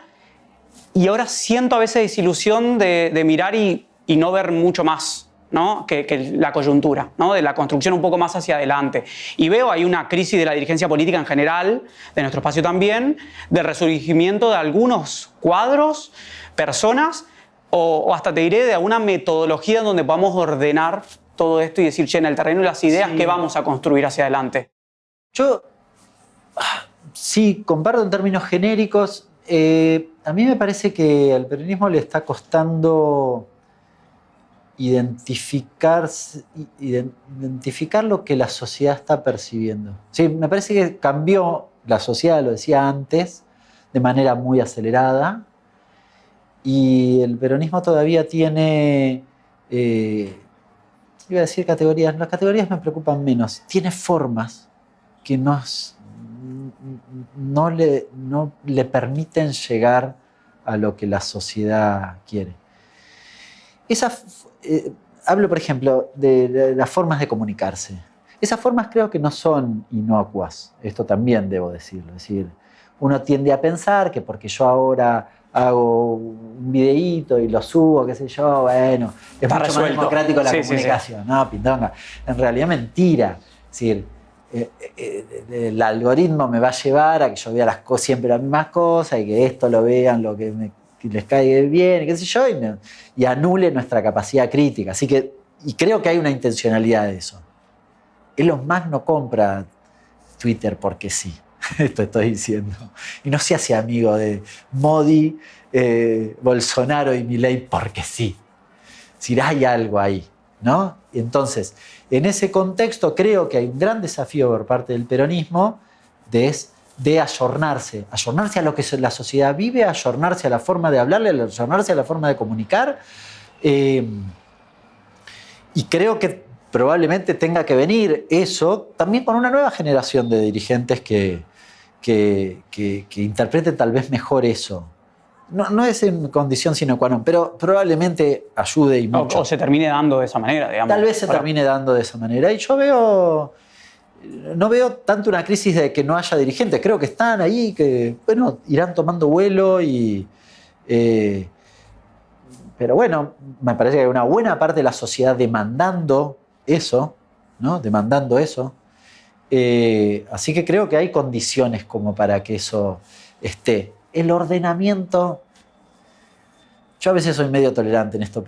Y ahora siento a veces desilusión de mirar y no ver mucho más, ¿no? que la coyuntura, ¿no? De la construcción un poco más hacia adelante. Y veo ahí una crisis de la dirigencia política en general, de nuestro espacio también, del resurgimiento de algunos cuadros, personas, o hasta te diré de alguna metodología donde podamos ordenar todo esto y decir, che, en el terreno de las ideas, ¿qué vamos a construir hacia adelante? Yo sí comparto en términos genéricos. A mí me parece que al peronismo le está costando identificar lo que la sociedad está percibiendo. Sí, me parece que cambió la sociedad, lo decía antes, de manera muy acelerada. Y el peronismo todavía tiene, iba a decir categorías, las categorías me preocupan menos, tiene formas que no le permiten llegar a lo que la sociedad quiere. Hablo, por ejemplo, de las formas de comunicarse. Esas formas creo que no son inocuas, esto también debo decirlo. Es decir, uno tiende a pensar que porque yo ahora hago un videíto y lo subo, qué sé yo, bueno, es mucho más democrático la comunicación. Sí. No, pindonga. En realidad mentira. Es decir, el algoritmo me va a llevar a que yo vea siempre las mismas cosas y que esto lo vean, lo que les caiga bien, y qué sé yo, y anule nuestra capacidad crítica. Así que, y creo que hay una intencionalidad de eso. Elon Musk no compra Twitter porque sí. Esto estoy diciendo. Y no se hace amigo de Modi, Bolsonaro y Milei porque sí. Es decir, hay algo ahí, ¿no? Entonces, en ese contexto creo que hay un gran desafío por parte del peronismo de ayornarse a lo que la sociedad vive, ayornarse a la forma de hablarle, ayornarse a la forma de comunicar. Y creo que probablemente tenga que venir eso también con una nueva generación de dirigentes que interpreten tal vez mejor eso. no es en condición sine qua non, pero probablemente ayude y mucho. O se termine dando de esa manera, digamos. Tal vez se termine dando de esa manera. Y yo no veo tanto una crisis de que no haya dirigentes. Creo que están ahí, que bueno, irán tomando vuelo pero bueno, me parece que hay una buena parte de la sociedad demandando eso, ¿no? Demandando eso. Así que creo que hay condiciones como para que eso esté. El ordenamiento, yo a veces soy medio tolerante en esto,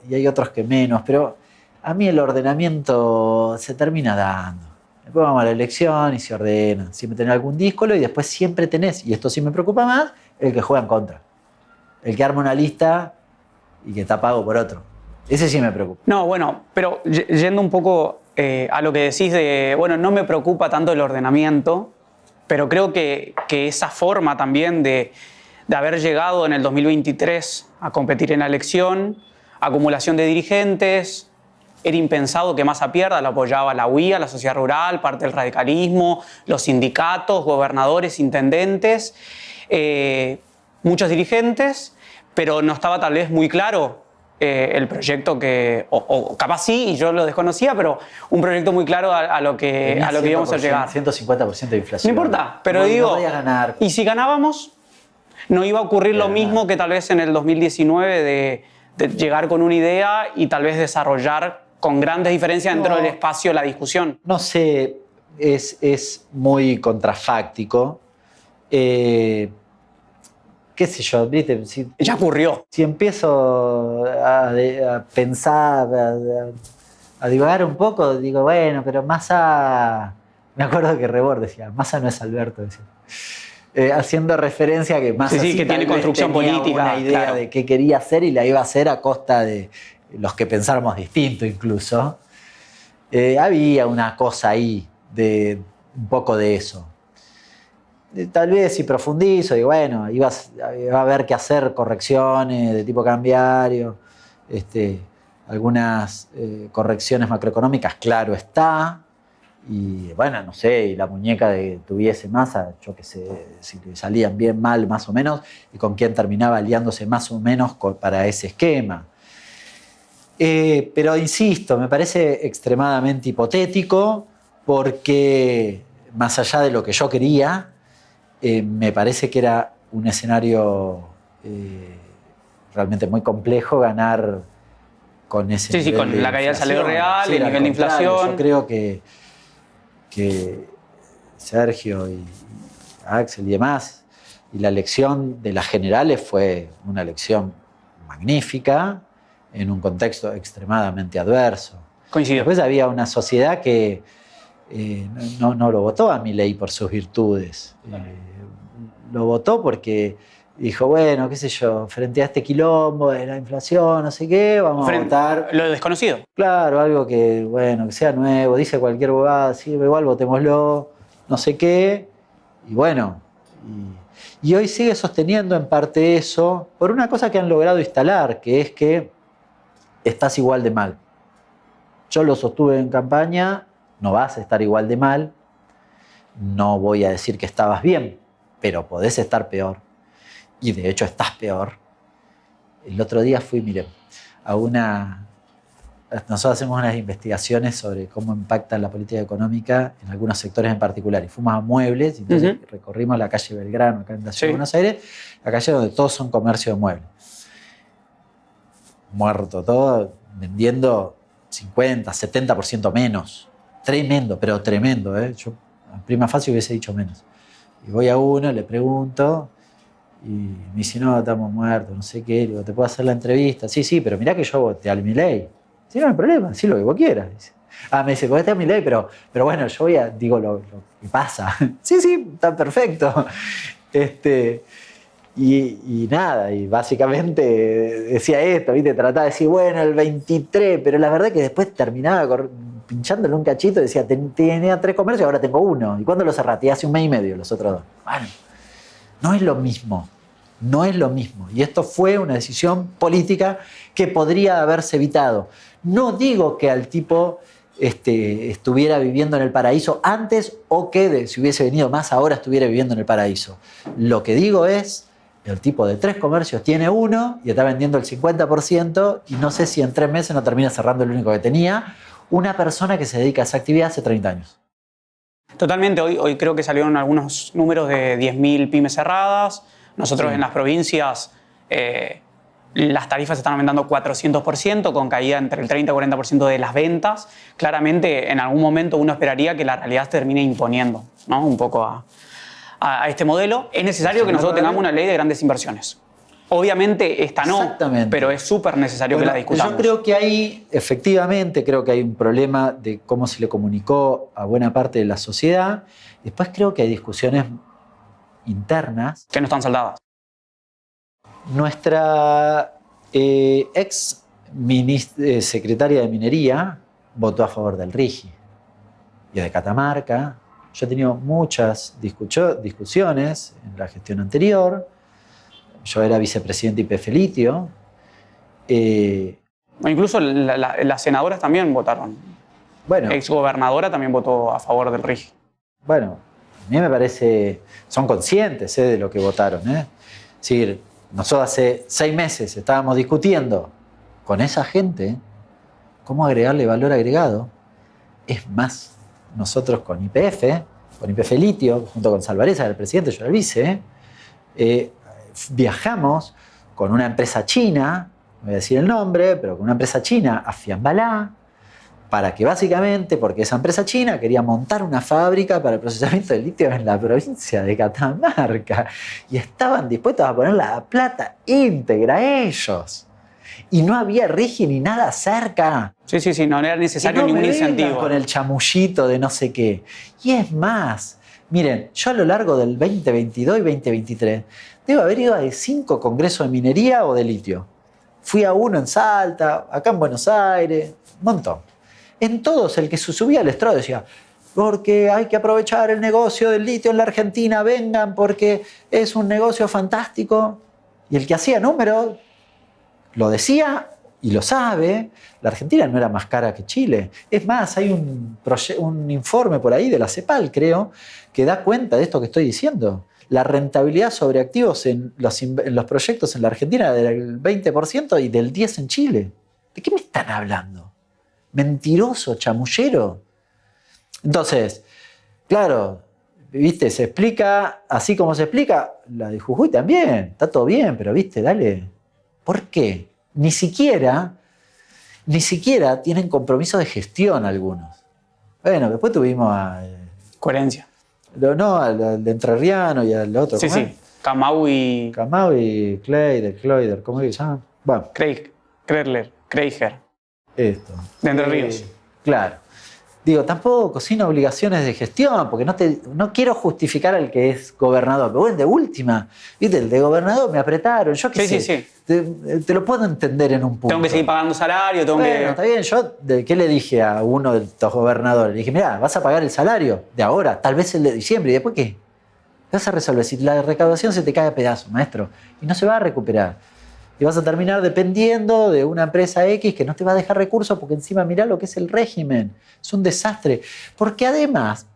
y hay otros que menos, pero a mí el ordenamiento se termina dando. Después vamos a la elección y se ordena. Siempre tenés algún díscolo y después siempre tenés, y esto sí me preocupa más, el que juega en contra. El que arma una lista y que está pago por otro. Ese sí me preocupa. No, bueno, pero yendo un poco a lo que decís de, bueno, no me preocupa tanto el ordenamiento, pero creo que esa forma también de haber llegado en el 2023 a competir en la elección, acumulación de dirigentes, era impensado que Massa pierda, lo apoyaba la UIA, la sociedad rural, parte del radicalismo, los sindicatos, gobernadores, intendentes, muchos dirigentes, pero no estaba tal vez muy claro el proyecto o capaz sí, y yo lo desconocía, pero un proyecto muy claro a lo que íbamos a llegar. 150% de inflación. No importa, pero no, digo, no podías ganar. Y si ganábamos, no iba a ocurrir lo mismo que tal vez en el 2019 de llegar con una idea y tal vez desarrollar con grandes diferencias dentro del espacio la discusión. No sé, es muy contrafáctico. Qué sé yo, ¿viste? Ya ocurrió. Si empiezo a pensar, a divagar un poco, digo, bueno, pero Massa... Me acuerdo que Rebord decía, Massa no es Alberto, decía. Haciendo referencia a que Massa sí, que tiene construcción política, una idea claro, de qué quería hacer y la iba a hacer a costa de los que pensáramos distinto incluso. Había una cosa ahí de un poco de eso. Tal vez si profundizo, digo, bueno, va a haber que hacer correcciones de tipo cambiario, algunas correcciones macroeconómicas, claro está. Y bueno, no sé, y la muñeca de tuviese Massa, yo qué sé, si le salían bien, mal, más o menos, y con quién terminaba aliándose más o menos para ese esquema. Pero insisto, me parece extremadamente hipotético porque, más allá de lo que yo quería, me parece que era un escenario realmente muy complejo ganar con ese nivel con de la caída del salario real, sí, el nivel de inflación. Yo creo que Sergio y Axel y demás, y la elección de las generales fue una elección magnífica en un contexto extremadamente adverso. Coincido. Después había una sociedad que no lo votó a Milei por sus virtudes. Lo votó porque dijo, bueno, qué sé yo, frente a este quilombo de la inflación, no sé qué, vamos a votar... Lo desconocido. Claro, algo que, bueno, que sea nuevo, dice cualquier bobada, sí, igual votémoslo, no sé qué. Y bueno, y hoy sigue sosteniendo en parte eso por una cosa que han logrado instalar, que es que estás igual de mal. Yo lo sostuve en campaña, no vas a estar igual de mal, no voy a decir que estabas bien, pero podés estar peor. Y de hecho estás peor. El otro día fui, mire, nosotros hacemos unas investigaciones sobre cómo impacta la política económica en algunos sectores en particular. Y fuimos a Muebles, y entonces recorrimos la calle Belgrano, acá en la ciudad de Buenos Aires, la calle donde todos son comercio de muebles. Muerto todo, vendiendo 50, 70% menos. Tremendo, pero tremendo. Yo en prima facie hubiese dicho menos. Y voy a uno, le pregunto, y me dice, no, estamos muertos, no sé qué. Le digo, ¿te puedo hacer la entrevista? Sí, pero mirá que yo voté a Milei. Sí, no hay problema, sí, lo que vos quieras. Dice. Me dice, voté a Milei, pero bueno, yo digo lo que pasa. Sí, está perfecto. Y nada, y básicamente decía esto, ¿viste? Trataba de decir, bueno, el 23, pero la verdad es que después terminaba pinchándole un cachito y decía, tenía 3 comercios, ahora tengo 1. ¿Y cuándo lo cerraste? Hace 1 mes y medio los otros 2. Bueno, no es lo mismo. No es lo mismo. Y esto fue una decisión política que podría haberse evitado. No digo que al tipo estuviera viviendo en el paraíso antes o que si hubiese venido más ahora estuviera viviendo en el paraíso. Lo que digo es El tipo de 3 comercios tiene uno y está vendiendo el 50% y no sé si en 3 meses no termina cerrando el único que tenía. Una persona que se dedica a esa actividad hace 30 años. Totalmente, hoy creo que salieron algunos números de 10.000 pymes cerradas. Nosotros en las provincias las tarifas están aumentando 400%, con caída entre el 30 y 40% de las ventas. Claramente, en algún momento uno esperaría que la realidad se termine imponiendo, ¿no? Un poco a este modelo. Es necesario que nosotros tengamos una ley de grandes inversiones. Obviamente esta no, pero es súper necesario que la discutamos. Yo creo que ahí, efectivamente, creo que hay un problema de cómo se le comunicó a buena parte de la sociedad. Después creo que hay discusiones internas. Que no están saldadas. Nuestra ex secretaria de Minería votó a favor del RIGI y de Catamarca. Yo he tenido muchas discusiones en la gestión anterior. Yo era vicepresidente YPF Litio. Incluso las senadoras también votaron. Bueno, exgobernadora también votó a favor del RIGI. Bueno, a mí me parece, son conscientes de lo que votaron. Es decir, nosotros hace 6 meses estábamos discutiendo con esa gente cómo agregarle valor agregado. Es más, nosotros con YPF Litio, junto con Salvareza, el presidente, yo era el vice, viajamos con una empresa china, no voy a decir el nombre, pero con una empresa china a Fiambalá, para que básicamente, porque esa empresa china quería montar una fábrica para el procesamiento de litio en la provincia de Catamarca y estaban dispuestos a poner la plata íntegra ellos. Y no había RIGI ni nada cerca. Sí, no era necesario ningún incentivo. Con el chamullito de no sé qué. Y es más, miren, yo a lo largo del 2022 y 2023 debo haber ido a 5 congresos de minería o de litio. Fui a uno en Salta, acá en Buenos Aires, un montón. En todos el que se subía al estrado decía, porque hay que aprovechar el negocio del litio en la Argentina, vengan porque es un negocio fantástico. Y el que hacía números lo decía y lo sabe. La Argentina no era más cara que Chile. Es más, hay un informe por ahí de la CEPAL, creo, que da cuenta de esto que estoy diciendo. La rentabilidad sobre activos en los proyectos en la Argentina era del 20% y del 10% en Chile. ¿De qué me están hablando? Mentiroso, chamullero. Entonces, claro, viste, se explica así como se explica, la de Jujuy también, está todo bien, pero viste, dale. ¿Por qué? Ni siquiera tienen compromiso de gestión algunos. Bueno, después tuvimos a... Coherencia. No, al de Entrerriano y al otro. Sí. Camau y Cleider, ¿cómo es que se llama? Bueno. Kreiger. Esto. De Entre Ríos. Claro. Digo, tampoco, sin obligaciones de gestión, porque no quiero justificar al que es gobernador. Pero bueno, de última, ¿viste? El de gobernador me apretaron. Yo qué sé. Sí. Te lo puedo entender en un punto. Tengo que seguir pagando salario, Está bien, yo, ¿qué le dije a uno de estos gobernadores? Le dije, mirá, vas a pagar el salario de ahora, tal vez el de diciembre, ¿y después qué? ¿Qué vas a resolver? Si la recaudación se te cae a pedazos, maestro, y no se va a recuperar. Y vas a terminar dependiendo de una empresa X que no te va a dejar recursos porque encima mirá lo que es el régimen. Es un desastre. Porque además,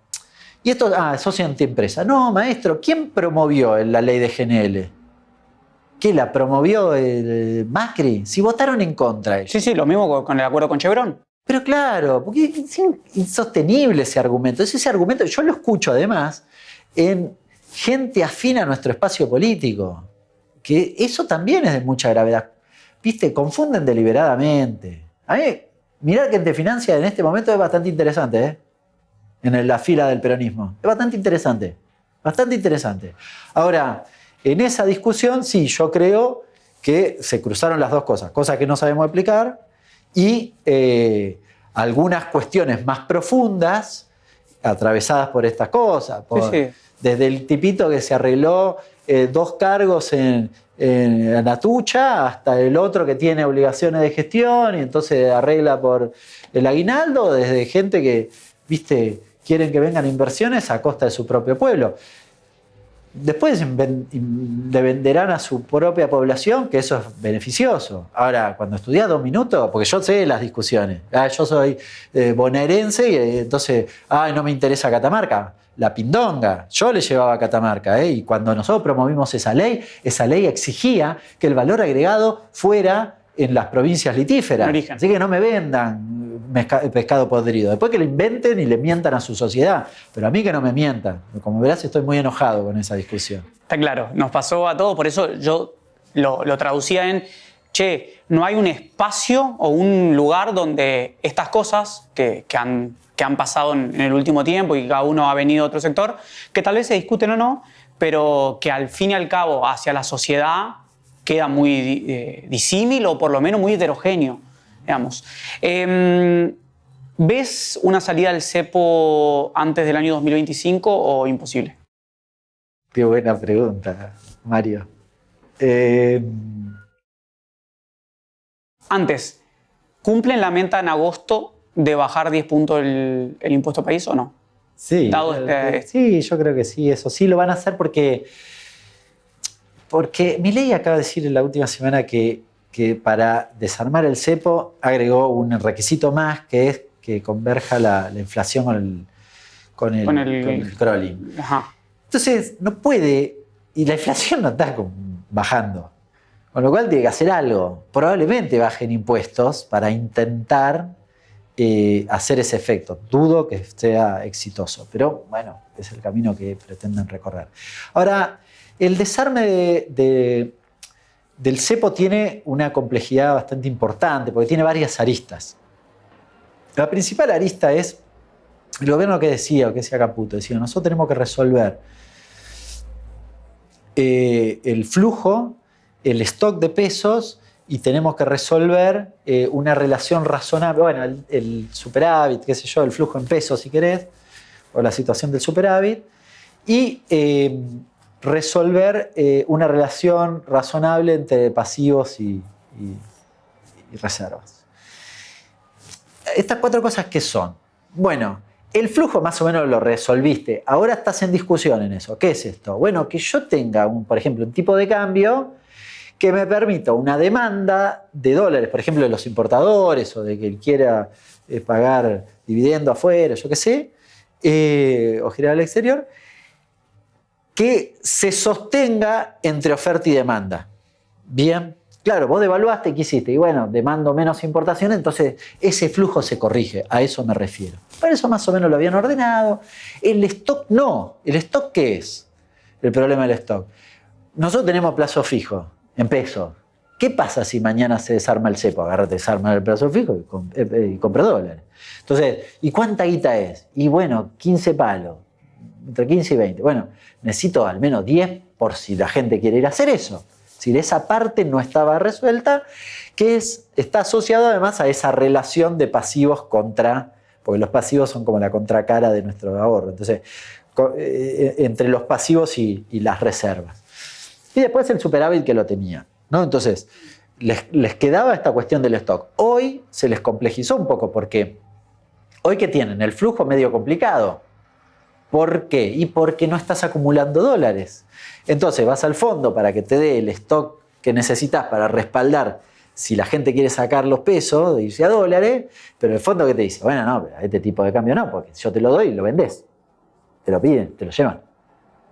y esto, socio antiempresa. No, maestro, ¿quién promovió la ley de GNL? ¿Qué la promovió el Macri? Si votaron en contra ellos. Sí, lo mismo con el acuerdo con Chevron. Pero claro, porque es insostenible ese argumento. Ese argumento yo lo escucho además en gente afín a nuestro espacio político. Que eso también es de mucha gravedad. ¿Viste? Confunden deliberadamente. A mí, mirá que te financia en este momento es bastante interesante, ¿eh? En la fila del peronismo. Es bastante interesante. Bastante interesante. Ahora, en esa discusión, sí, yo creo que se cruzaron las dos cosas. Cosas que no sabemos explicar y algunas cuestiones más profundas atravesadas por estas cosas. Sí. Desde el tipito que se arregló 2 cargos en Atucha hasta el otro que tiene obligaciones de gestión y entonces arregla por el aguinaldo, desde gente que, viste, quieren que vengan inversiones a costa de su propio pueblo. Después le venderán a su propia población que eso es beneficioso. Ahora, cuando estudiás 2 minutos, porque yo sé las discusiones, yo soy bonaerense y entonces, no me interesa Catamarca. la pindonga. Yo le llevaba a Catamarca, y cuando nosotros promovimos esa ley exigía que el valor agregado fuera en las provincias litíferas. Así que no me vendan pescado podrido. Después que lo inventen y le mientan a su sociedad. Pero a mí que no me mientan. Como verás, estoy muy enojado con esa discusión. Está claro, nos pasó a todos, por eso yo lo traducía en, no hay un espacio o un lugar donde estas cosas que han pasado en el último tiempo y que cada uno ha venido a otro sector, que tal vez se discuten o no, pero que al fin y al cabo hacia la sociedad queda muy disímil o por lo menos muy heterogéneo, digamos. ¿Ves una salida del cepo antes del año 2025 o imposible? Qué buena pregunta, Mario. Antes, ¿cumplen la meta en agosto de bajar 10 puntos el impuesto país o no? Sí, sí, yo creo que sí, eso sí lo van a hacer porque Milei acaba de decir en la última semana que para desarmar el cepo agregó un requisito más, que es que converja la inflación con el crawling. Ajá. Entonces, no puede, y la inflación no está bajando, con lo cual tiene que hacer algo. Probablemente bajen impuestos para intentar hacer ese efecto. Dudo que sea exitoso, pero bueno, es el camino que pretenden recorrer. Ahora, el desarme del cepo tiene una complejidad bastante importante, porque tiene varias aristas. La principal arista es el gobierno que decía Caputo, decía, nosotros tenemos que resolver el flujo, el stock de pesos, y tenemos que resolver una relación razonable, bueno, el superávit, qué sé yo, el flujo en pesos, si querés, o la situación del superávit, y resolver una relación razonable entre pasivos y reservas. Estas 4 cosas, ¿qué son? Bueno, el flujo más o menos lo resolviste. Ahora estás en discusión en eso. ¿Qué es esto? Bueno, que yo tenga, por ejemplo, un tipo de cambio que me permita una demanda de dólares, por ejemplo, de los importadores o de que él quiera pagar dividendo afuera, yo qué sé, o girar al exterior, que se sostenga entre oferta y demanda. Bien, claro, vos devaluaste, ¿qué hiciste? Y bueno, demando menos importación, entonces ese flujo se corrige, a eso me refiero. Para eso más o menos lo habían ordenado. El stock no. ¿El stock qué es? El problema del stock. Nosotros tenemos plazo fijo, en pesos. ¿Qué pasa si mañana se desarma el cepo? Agárrate, desarma el plazo fijo y compra dólares. Entonces, ¿y cuánta guita es? Y bueno, 15 palos. Entre 15 y 20. Bueno, necesito al menos 10 por si la gente quiere ir a hacer eso. Si esa parte no estaba resuelta, que está asociado además a esa relación de pasivos porque los pasivos son como la contracara de nuestro ahorro. Entonces, entre los pasivos y las reservas. Y después el superávit que lo tenía, ¿no? Entonces, les quedaba esta cuestión del stock. Hoy se les complejizó un poco porque hoy que tienen el flujo medio complicado. ¿Por qué? Y porque no estás acumulando dólares. Entonces vas al fondo para que te dé el stock que necesitas para respaldar si la gente quiere sacar los pesos, de irse a dólares, pero el fondo que te dice, bueno, no, pero este tipo de cambio no, porque yo te lo doy y lo vendés. Te lo piden, te lo llevan.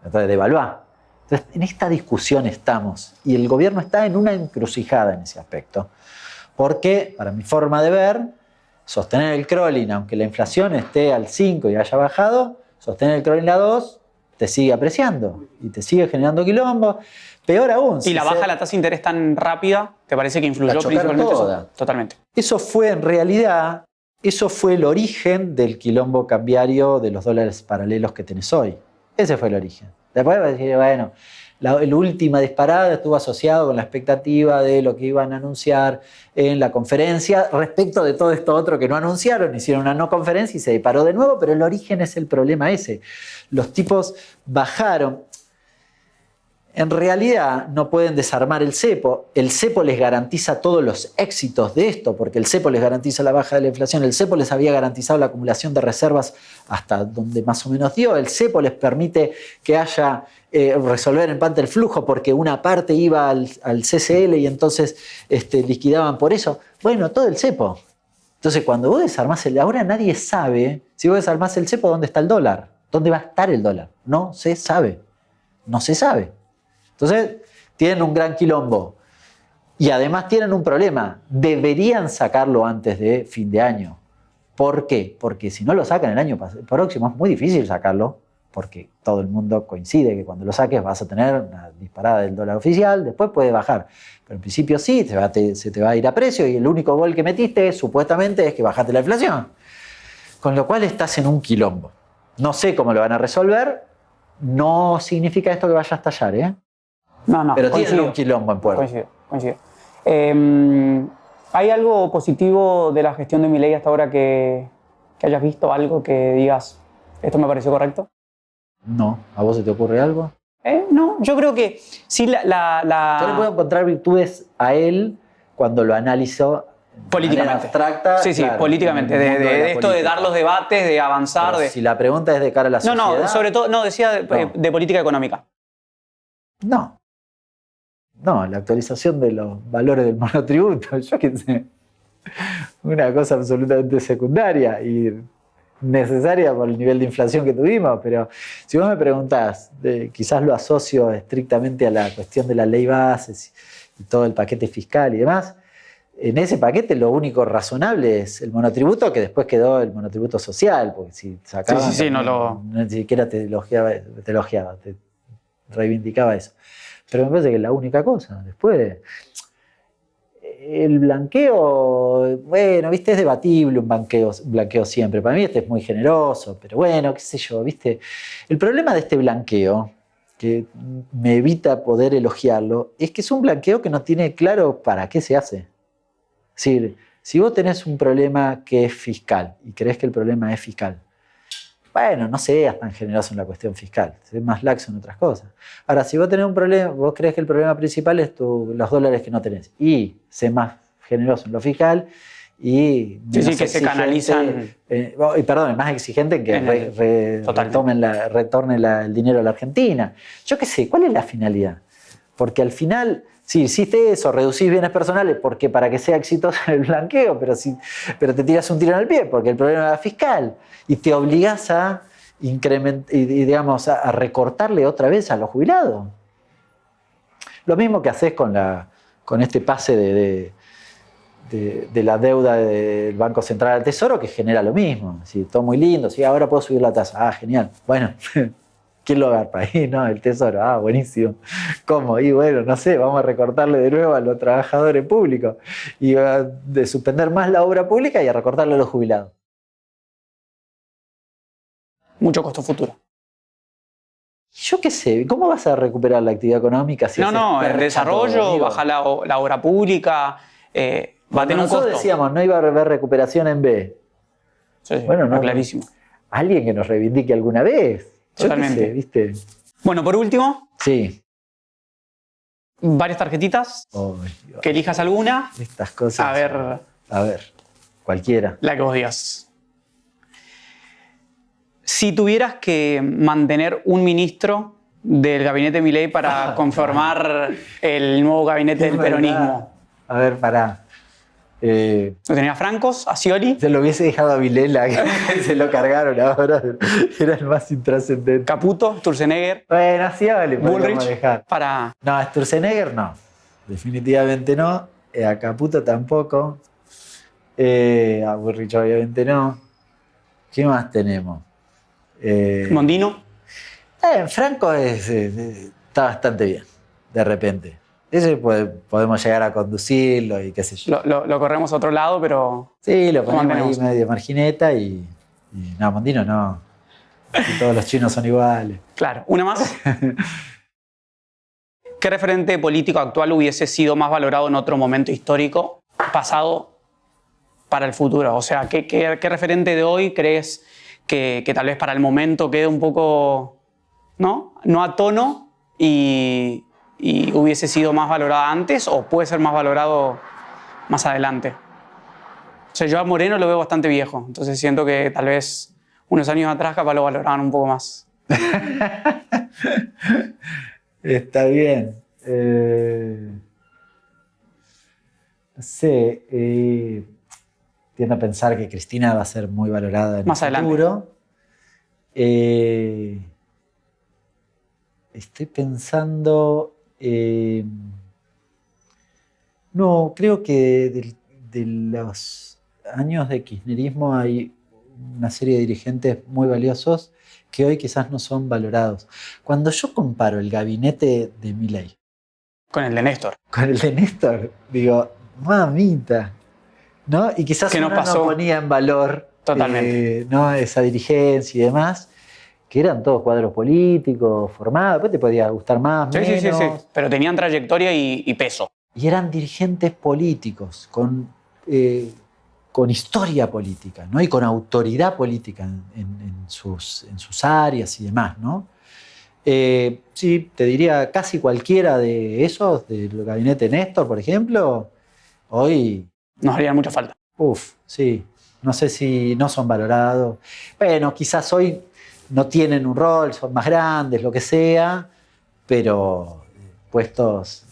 Entonces devaluá. Entonces en esta discusión estamos y el gobierno está en una encrucijada en ese aspecto. Porque, para mi forma de ver, sostener el crawling, aunque la inflación esté al 5 y haya bajado, sostener el crawling a 2 te sigue apreciando y te sigue generando quilombo. Peor aún. ¿Y la baja de la tasa de interés tan rápida te parece que influyó principalmente eso? Totalmente. Eso fue en realidad, el origen del quilombo cambiario de los dólares paralelos que tenés hoy. Ese fue el origen. Después vas a decir, bueno, la última disparada estuvo asociado con la expectativa de lo que iban a anunciar en la conferencia respecto de todo esto otro que no anunciaron, hicieron una no conferencia y se disparó de nuevo, pero el origen es el problema ese. Los tipos bajaron. En realidad no pueden desarmar el cepo. El cepo les garantiza todos los éxitos de esto, porque el cepo les garantiza la baja de la inflación, el cepo les había garantizado la acumulación de reservas hasta donde más o menos dio, el cepo les permite que haya resolver en parte el flujo porque una parte iba al CCL y entonces liquidaban por eso. Bueno, todo el cepo. Entonces cuando vos desarmás ahora nadie sabe, si vos desarmás el cepo, ¿dónde está el dólar? ¿Dónde va a estar el dólar? No se sabe. No se sabe. Entonces, tienen un gran quilombo. Y además tienen un problema. Deberían sacarlo antes de fin de año. ¿Por qué? Porque si no lo sacan el año próximo es muy difícil sacarlo, porque todo el mundo coincide que cuando lo saques vas a tener una disparada del dólar oficial, después puede bajar. Pero en principio sí, se te va a ir a precio y el único gol que metiste supuestamente es que bajaste la inflación. Con lo cual estás en un quilombo. No sé cómo lo van a resolver. No significa esto que vaya a estallar, ¿eh? No, pero tienen un quilombo en puerto. Coincido. ¿Hay algo positivo de la gestión de Milei hasta ahora que hayas visto? ¿Algo que digas, esto me pareció correcto? No. ¿A vos se te ocurre algo? No, yo creo que sí Yo le puedo encontrar virtudes a él cuando lo analizo políticamente. Abstracta. Sí, claro, políticamente. De esto de dar los debates, de avanzar. Si la pregunta es de cara a la sociedad... No, sobre todo, decía de política económica. No, la actualización de los valores del monotributo, yo qué sé. Una cosa absolutamente secundaria y necesaria por el nivel de inflación que tuvimos, pero si vos me preguntás, quizás lo asocio estrictamente a la cuestión de la ley bases y todo el paquete fiscal y demás. En ese paquete lo único razonable es el monotributo, que después quedó el monotributo social, porque si sacaban, no ni siquiera te elogiaba, te reivindicaba eso. Pero me parece que es la única cosa. Después, el blanqueo, bueno, viste, es debatible un blanqueo siempre. Para mí este es muy generoso, pero bueno, qué sé yo, viste. El problema de este blanqueo, que me evita poder elogiarlo, es que es un blanqueo que no tiene claro para qué se hace. Es decir, si vos tenés un problema que es fiscal y crees que el problema es fiscal, bueno, no seas tan generoso en la cuestión fiscal, sé más laxo en otras cosas. Ahora, si vos tenés un problema, vos crees que el problema principal es los dólares que no tenés, y sé más generoso en lo fiscal y que se canalizan. Perdón, más exigente en que retorne el dinero a la Argentina. Yo qué sé, ¿cuál es la finalidad? Porque al final, si hiciste eso, reducís bienes personales porque para que sea exitoso el blanqueo, pero te tiras un tiro en el pie porque el problema es fiscal y te obligás a incrementar digamos, a recortarle otra vez a los jubilados. Lo mismo que haces con este pase de la deuda del Banco Central al Tesoro, que genera lo mismo. ¿Sí? Todo muy lindo, ¿sí? Ahora puedo subir la tasa. Ah, genial. Bueno, ¿quién lo agarra ahí? No, el Tesoro. Ah, buenísimo. ¿Cómo? Y bueno, no sé, vamos a recortarle de nuevo a los trabajadores públicos y de suspender más la obra pública y a recortarle a los jubilados. Mucho costo futuro. Yo qué sé, ¿cómo vas a recuperar la actividad económica? Si el desarrollo, baja la obra pública, va a tener un costo. Nosotros decíamos, no iba a haber recuperación en B. Sí, bueno, no, clarísimo. Alguien que nos reivindique alguna vez. Totalmente. Yo qué sé, ¿viste? Bueno, por último. Sí. Varias tarjetitas. Que elijas alguna. Estas cosas. A ver, cualquiera. La que vos digas. Si tuvieras que mantener un ministro del gabinete de Milei para conformar el nuevo gabinete del peronismo. A ver, pará. ¿Lo tenía Francos? ¿A Scioli? Se lo hubiese dejado a Vilela, que se lo cargaron ahora. Era el más intrascendente. ¿Caputo? ¿Sturzenegger? Bueno, a Scioli ¿Bullrich? Dejar. No, a Sturzenegger no. Definitivamente no. A Caputo tampoco. A Bullrich obviamente no. ¿Qué más tenemos? ¿Mondino? Franco está bastante bien, de repente. Ese podemos llegar a conducirlo y qué sé yo. Lo corremos a otro lado, pero... Sí, lo ponemos ahí medio margineta y no, Mondino no. Y todos los chinos son iguales. Claro. ¿Una más? ¿Qué referente político actual hubiese sido más valorado en otro momento histórico pasado para el futuro? O sea, ¿qué referente de hoy crees que tal vez para el momento quede un poco no a tono y hubiese sido más valorado antes o puede ser más valorado más adelante? O sea, yo a Moreno lo veo bastante viejo, entonces siento que tal vez unos años atrás capaz lo valoraban un poco más. Está bien. No sé, tiendo a pensar que Cristina va a ser muy valorada en más el futuro. Adelante. Estoy pensando... no, creo que de los años de kirchnerismo hay una serie de dirigentes muy valiosos que hoy quizás no son valorados. Cuando yo comparo el gabinete de Milei Con el de Néstor. con el de Néstor, digo, mamita, ¿no? Y quizás ¿Qué nos uno pasó? no ponía en valor Totalmente. ¿no? esa dirigencia y demás, que eran todos cuadros políticos, formados, después te podía gustar más, Sí, sí, menos. sí, sí. Pero tenían trayectoria y peso. Y eran dirigentes políticos, con historia política, ¿no? Y con autoridad política en sus áreas y demás, ¿no? Sí, te diría casi cualquiera de esos, del gabinete Néstor, por ejemplo, hoy, Nos harían mucha falta. sí, no sé si no son valorados. Bueno, quizás hoy no tienen un rol, son más grandes, lo que sea, pero puestos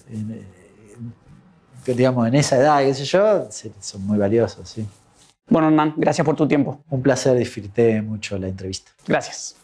digamos, en esa edad, qué sé yo, son muy valiosos, sí. Bueno, Hernán, gracias por tu tiempo. Un placer, disfruté mucho la entrevista. Gracias.